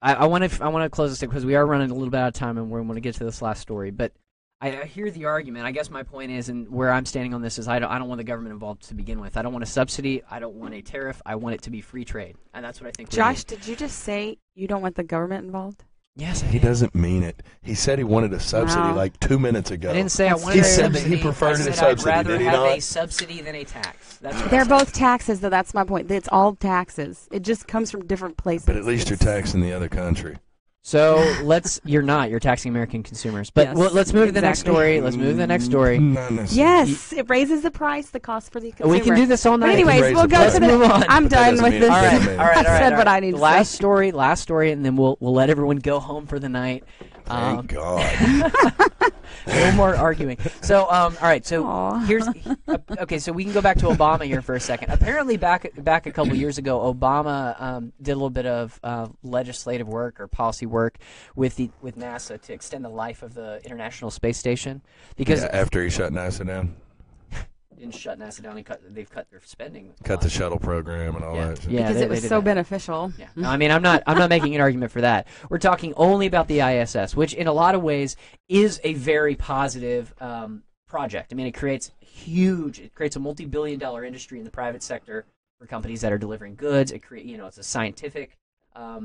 I want to close this because we are running a little bit out of time and we want to get to this last story. But I hear the argument. I guess my point is, and where I'm standing on this is, I don't want the government involved to begin with. I don't want a subsidy. I don't want a tariff. I want it to be free trade, and that's what I think. we Josh, need. did you just say you don't want the government involved? Yes, I He did. doesn't mean it. He said he wanted a subsidy Wow. like 2 minutes ago. I didn't say I wanted He a said that subsidy. he preferred I a said subsidy, I'd rather did he have not? a subsidy than a tax. That's what I They're said. both taxes, though. That's my point. It's all taxes. It just comes from different places. But at least you're taxing the other country. So you're taxing American consumers. But Yes, let's move to the next exactly. story. Let's move to the next story. Not necessarily. Yes, it raises the price, the cost for the consumer. We can do this all night. But raise anyways, we'll the go price. to Let's the. move on. I'm But that done doesn't with mean this. it All right, doesn't all right, I've all right. said all what right. I need to Last say. last story, and then we'll let everyone go home for the night. Thank God. No more arguing. So, all right. So Aw. here's okay. So we can go back to Obama here for a second. Apparently, back a couple years ago, Obama did a little bit of legislative work or policy work with NASA to extend the life of the International Space Station because Yeah, after he shut NASA down, he didn't shut NASA down. They've cut their spending. cut the shuttle program and all Yeah. that. Yeah, Because they it was did so that. beneficial. Yeah. No, I mean, I'm not making an argument for that. We're talking only about the ISS, which in a lot of ways is a very positive project. I mean, it creates a multi-billion-dollar industry in the private sector for companies that are delivering goods. It's a scientific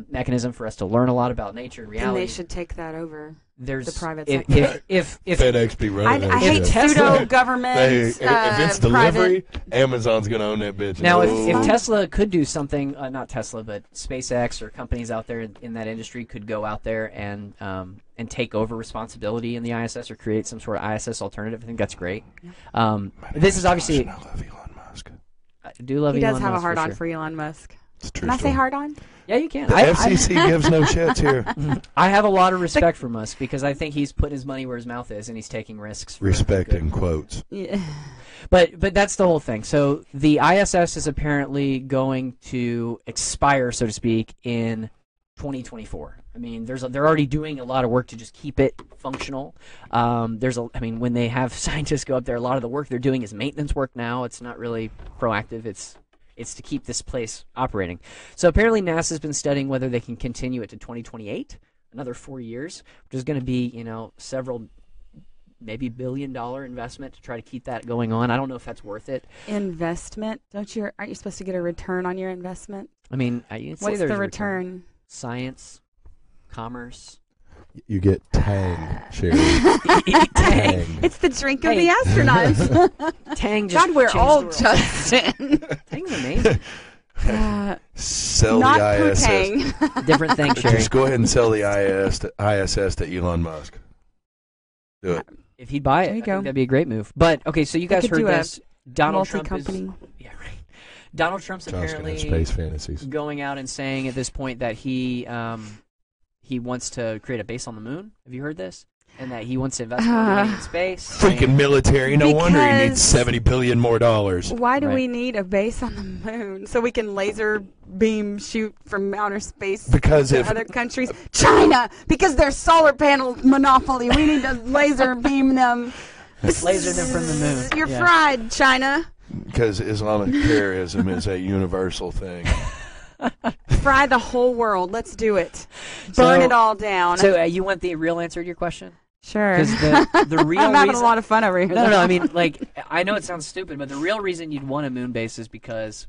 mechanism for us to learn a lot about nature and And reality. they should take that over. There's the private if, sector. if FedEx be running I that hate shit. Tesla- pseudo-government, If it's delivery, private. Amazon's gonna own that bitch. Now, Oh. if Tesla could do something, not Tesla, but SpaceX or companies out there in that industry could go out there and take over responsibility in the ISS or create some sort of ISS alternative, I think that's great. This is obviously. I love Elon Musk. I do love He Elon does have Musk a hard-on sure. for Elon Musk. It's a true Can I say story. hard-on? Yeah, you can. The FCC gives no shits here. I have a lot of respect for Musk because I think he's putting his money where his mouth is and he's taking risks. For Respect good. in quotes. Yeah. But that's the whole thing. So the ISS is apparently going to expire, so to speak, in 2024. I mean, they're already doing a lot of work to just keep it functional. When they have scientists go up there, a lot of the work they're doing is maintenance work now. It's not really proactive. It's to keep this place operating. So apparently NASA's been studying whether they can continue it to 2028, another 4 years, which is going to be, several maybe $1 billion investment to try to keep that going on. I don't know if that's worth it. Investment? Aren't you supposed to get a return on your investment? I mean, I'd say What's there's the a return? Science, commerce. You get Tang, Sherry. Tang. Tang. It's the drink of Hey. the astronauts. Tang just God, we're changed old, the world. Justin. Tang's amazing. Sell Not the ISS. cocaine. Different thing, Sherry. Just go ahead and sell the ISS to Elon Musk. Do it. If he'd buy it, There you I go. think that'd be a great move. But, okay, so you They guys could heard do a this. Donald Trump is... multi-company. Yeah, right. Donald Trump's John's gonna apparently have space fantasies. going out and saying at this point that he wants to create a base on the moon. Have you heard this? And that he wants to invest more money in space. Freaking military. No wonder he needs Because- $70 billion more dollars. Why do Right. we need a base on the moon so we can laser beam shoot from outer space Because to if other countries? China, because their solar panel monopoly. We need to laser beam them. Laser them from the moon. You're Yeah. fried, China. because Islamic terrorism is a universal thing. Fry the whole world. Let's do it. Burn So- it all down. So you want the real answer to your question? sure. Because the real I'm having reason... a lot of fun over here. No. I mean, I know it sounds stupid, but the real reason you'd want a moon base is because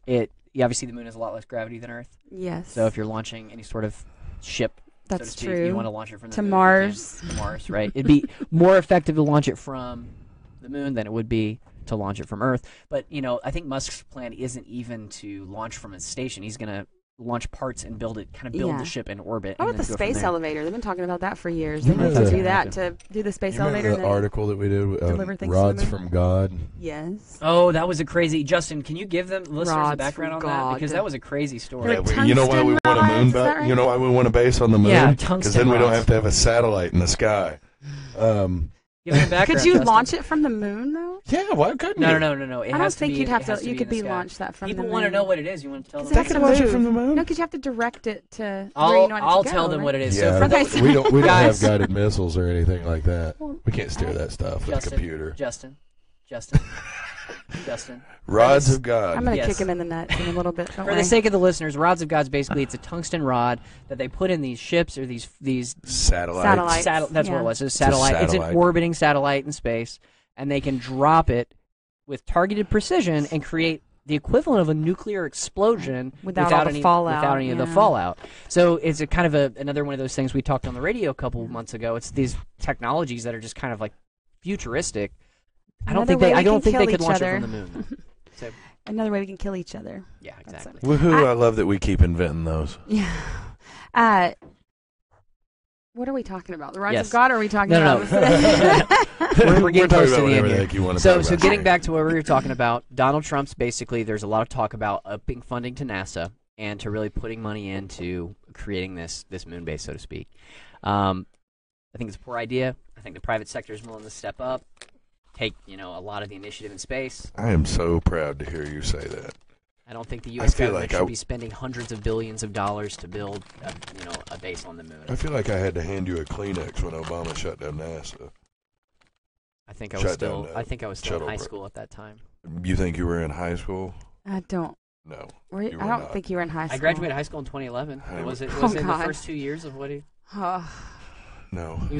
obviously the moon has a lot less gravity than Earth. Yes. So if you're launching any sort of ship, so That's to speak, true. you want to launch it from the To moon. Mars. To Mars, right? It'd be more effective to launch it from the moon than it would be to launch it from Earth. But, I think Musk's plan isn't even to launch from a station. He's going to launch parts and build Yeah. the ship in orbit. How and about the then go from space there. elevator? They've been talking about that for years. You They need remember to do that? that to do the space You elevator. remember the and then article that we did with deliver things to the Rods moon? from God? Yes. Oh, that was a crazy... Justin, can you give them listeners a Rods background on from that? God. Because that was a crazy story. They're You know why we tungsten want a moon rods, is that base? right? You know why we want a base on the moon? Yeah, Because tungsten then we don't rods. have to have a satellite in the sky. Give them a background, Could you Justin. launch it from the moon though? Yeah, why couldn't No. you? It I has don't to think be, you'd have it has to. be You in could the be sky. launched that from People the moon. want to know what it is. You want to tell them? Because They can launch it from the moon. No, because you have to direct it to where you want it I'll to go, tell them right? what it is. Yeah, So for Okay. the, we don't have Guys. guided missiles or anything like that. We can't steer that stuff with a Justin, computer. Justin. Rods of God. I'm going to Yes. kick him in the nuts in a little bit. Don't For worry. the sake of the listeners, rods of God's basically it's a tungsten rod that they put in these ships or these Satellites. Satellites. that's what Yeah. it was. It's a a satellite. It's an satellite. orbiting satellite in space, and they can drop it with targeted precision and create the equivalent of a nuclear explosion Without all the any fallout, without any of the yeah. fallout. So it's a kind of another one of those things we talked on the radio a couple of months ago. It's these technologies that are just kind of like futuristic. I don't think they could launch it from the moon. So Another way we can kill each other. yeah, That's exactly. Woohoo! I love that we keep inventing those. Yeah. What are we talking about? The rods Yes. of God? Or are we talking No. about? We're getting close to the end whatever the here. heck you want to So talk about. getting back to what we were talking about, Donald Trump's basically there's a lot of talk about upping funding to NASA and to really putting money into creating this moon base, so to speak. I think it's a poor idea. I think the private sector is willing to step up, take a lot of the initiative in space. I am so proud to hear you say that. I don't think the U.S. feel government like should be spending hundreds of billions of dollars to build a base on the moon. I feel like I had to hand you a Kleenex when Obama shut down NASA. I think I was Shut still down the in high shuttle school at that time. You think you were in high school? I don't. No. I were don't not. think you were in high school. I graduated high school in 2011. I Was it Oh, was it in the God. first 2 years of what he? No. He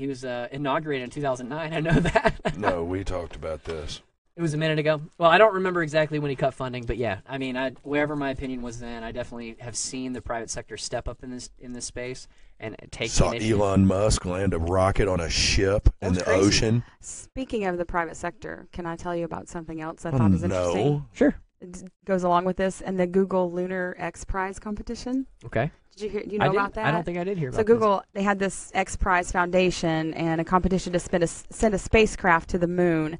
was inaugurated in 2009. I know that. No, we talked about this. It was a minute ago. Well, I don't remember exactly when he cut funding, but yeah, I mean, wherever my opinion was then, I definitely have seen the private sector step up in this space and take the Saw initiative. Elon Musk land a rocket on a ship in the crazy. ocean. Speaking of the private sector, can I tell you about something else I thought was interesting? No. Sure. It goes along with this and the Google Lunar X Prize competition. Okay. Did you hear? Do you know about that? I don't think I did hear about So Google, they had this X Prize Foundation and a competition to send a spacecraft to the moon.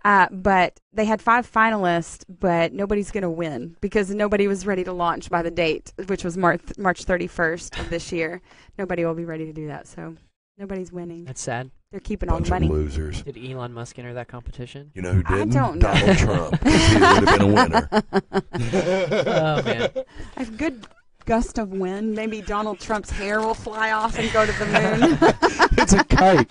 But they had 5 finalists, but nobody's going to win because nobody was ready to launch by the date, which was March 31st of this year. Nobody will be ready to do that, so nobody's winning. That's sad. They're keeping all Bunch the money. of losers. Did Elon Musk enter that competition? You know who I didn't? don't know. Donald Trump. 'Cause he would have been a winner. Oh, man. A good gust of wind. Maybe Donald Trump's hair will fly off and go to the moon. It's a kite.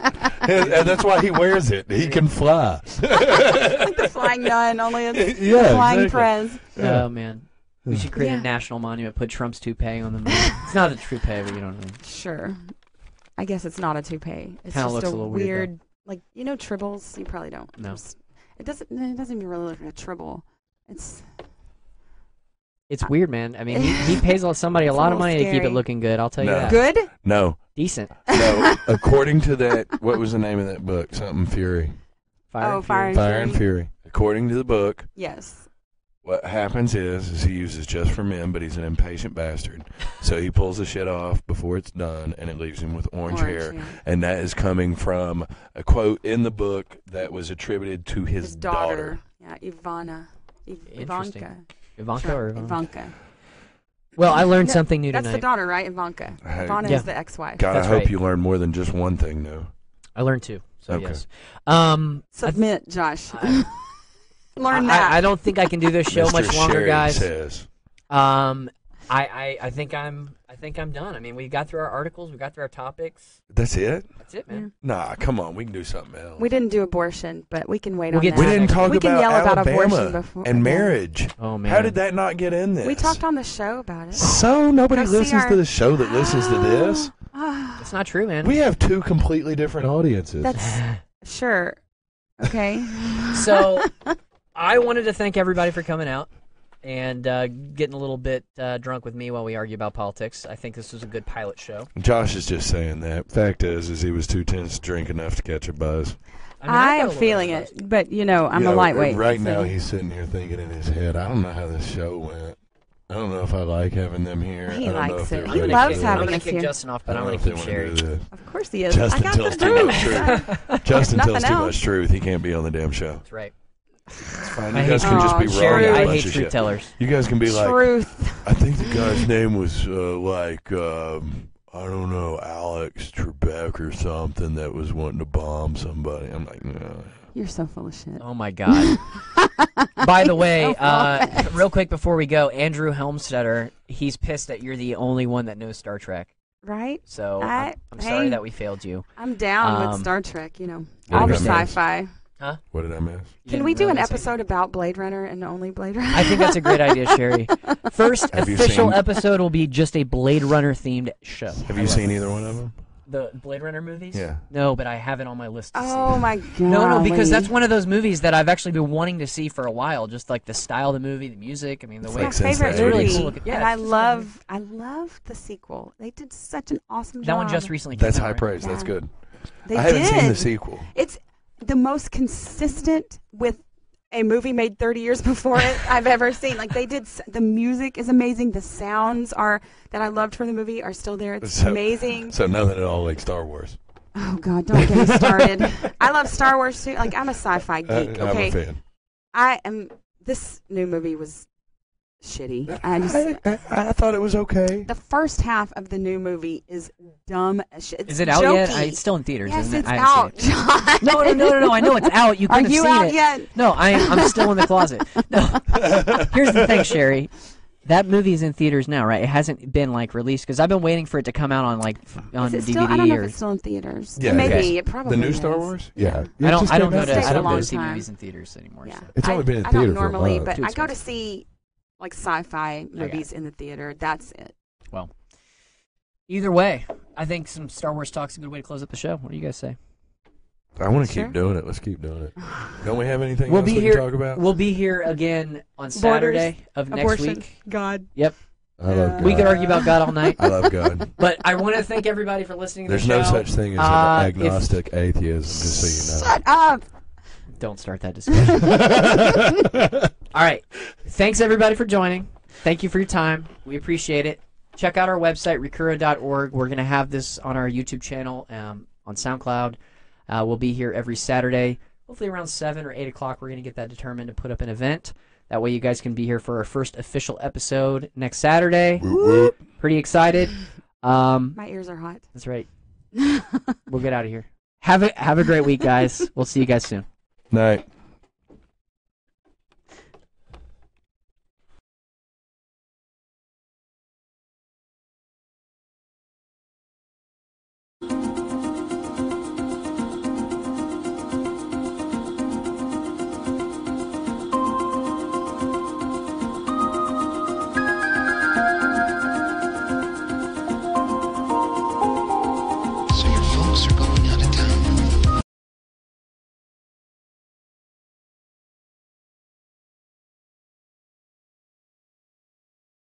And that's why he wears it. He can fly. Like the flying nun, only it's Yeah, the flying exactly. prez. Oh, man. We should create Yeah. a national monument, put Trump's toupee on the moon. It's not a toupee, but you know what I mean. Sure. I guess it's not a toupee. It's Kinda just looks a a little weird, weird, like, you know, tribbles? You probably don't. No. It doesn't even really look like a tribble. It's It's weird, man. I mean, he pays somebody a It's a lot of little money to keep it scary. looking good, I'll tell you No. that. good. No. Decent. No. According to that, what was the name of that book? Something Fury. Fire Oh, and Fire Fury. and Fire and Fury. According to the book, Yes. what happens is he uses just for men, but he's an impatient bastard. So he pulls the shit off before it's done, and it leaves him with orange hair. yeah. And that is coming from a quote in the book that was attributed to his daughter. Yeah, Ivana. Interesting. Ivanka. Ivanka or Ivanka? Ivanka. Well, I learned No, something new That's tonight. the daughter, right? Ivanka. Hey. Ivana Yeah. is the ex-wife. God, That's I hope right. you learn more than just one thing new. I learned 2, so Okay. yes. Submit, Josh. Learn that. I don't think I can do this show Mr. much longer, Sherry guys. says. I think I'm done. I mean, we got through our articles, we got through our topics. That's it? That's it, man. Nah, come on. We can do something else. We didn't do abortion, but we can wait We'll on get that. We didn't talk We can about yell about Alabama abortion before- and yeah. marriage. Oh man. How did that not get in this? We talked on the show about it. So nobody Go see listens our- to the show that listens to this? That's not true, man. We have 2 completely different audiences. That's sure. Okay. So, I wanted to thank everybody for coming out and getting a little bit drunk with me while we argue about politics. I think this was a good pilot show. Josh is just saying that. Fact is he was too tense to drink enough to catch a buzz. I mean, I got a I'm little feeling bit of it, but you know, I'm You a know, lightweight. Right so- now, he's sitting here thinking in his head, I don't know how this show went. I don't know if I like having them here. He I don't know likes if they're it. I'm He ready gonna loves kick, for I'm having gonna us kick here. Justin off, but I'm I gonna don't know keep if they wanna Sherry. do this. Of course he is. Justin I got tells the too much truth. truth. Justin Nothing tells too else. much truth. He can't be on the damn show. That's right. It's fine. I You guys hate can just be truth. wrong. Sherry, about I a bunch hate of truth shit. tellers. You guys can be like, Truth. I think the guy's name was I don't know, Alex Trebek or something that was wanting to bomb somebody. I'm like, no. You're so full of shit. Oh my god. By the way, Oh, real quick before we go, Andrew Helmstetter, he's pissed that you're the only one that knows Star Trek. Right? So I- I'm sorry hey. that we failed you. I'm down with Um, Star Trek, you know. What All the did I miss? sci-fi. What did I miss? You Can didn't we do an really say- episode about Blade Runner and only Blade Runner? I think that's a great idea, Sherry. First Have you official seen- episode will be just a Blade Runner themed show. Have you seen either one of them? The Blade Runner movies? Yeah. No, but I have it on my list to Oh see. my god. No, because that's one of those movies that I've actually been wanting to see for a while. Just like the style of the movie, the music. I mean, the It's way my like since favorite the really 80s. cool looking. Yeah, and it's just I love the sequel. They did such an awesome job. that one just recently came That's out, high right? praise. That's Yeah. good. They I haven't did. seen the sequel. It's the most consistent with a movie made 30 years before it I've ever seen. Like they did, the music is amazing. The sounds are that I loved for the movie are still there. It's So- amazing. So nothing at all like Star Wars. Oh God, don't get me started. I love Star Wars too. Like I'm a sci-fi geek. I'm Okay, a fan. I am. This new movie was shitty. I thought it was okay. The first half of the new movie is dumb as shit. It's Is it out yet? jokey. It's still in theaters, Yes, isn't it? it's I haven't out, seen it. John. No. I know it's out. You Are couldn't you have seen out it. yet? No, I'm still in the closet. No. Here's the thing, Sherry. That movie's in theaters now, right? It hasn't been like released because I've been waiting for it to come out on on Is it DVD still? I don't know if or. it's still in theaters. Yeah, Maybe okay. it probably The new is. Star Wars? Yeah. I don't go to It's I don't a long go to see time. movies in theaters anymore. Yeah, So. It's only been in I theater don't for a normally, month. but Too I go to expensive. see like sci-fi movies in the theater. That's it. Either way, I think some Star Wars talk's a good way to close up the show. What do you guys say? I want to Sure. keep doing it. Let's keep doing it. Don't we have anything We'll else be we here. can talk about? We'll be here again on Saturday of next Abortion. week. God. Yep. I love God. We could argue about God all night. I love God. But I want to thank everybody for listening to There's the no show. such thing as Uh, an agnostic atheism, just so you know. Shut up. Don't start that discussion. All right. Thanks, everybody, for joining. Thank you for your time. We appreciate it. Check out our website, recura.org. We're going to have this on our YouTube channel, on SoundCloud. We'll be here every Saturday, hopefully around 7 or 8 o'clock. We're going to get that determined to put up an event. That way you guys can be here for our first official episode next Saturday. Pretty excited. My ears are hot. That's right. We'll get out of here. Have a great week, guys. We'll see you guys soon. Night.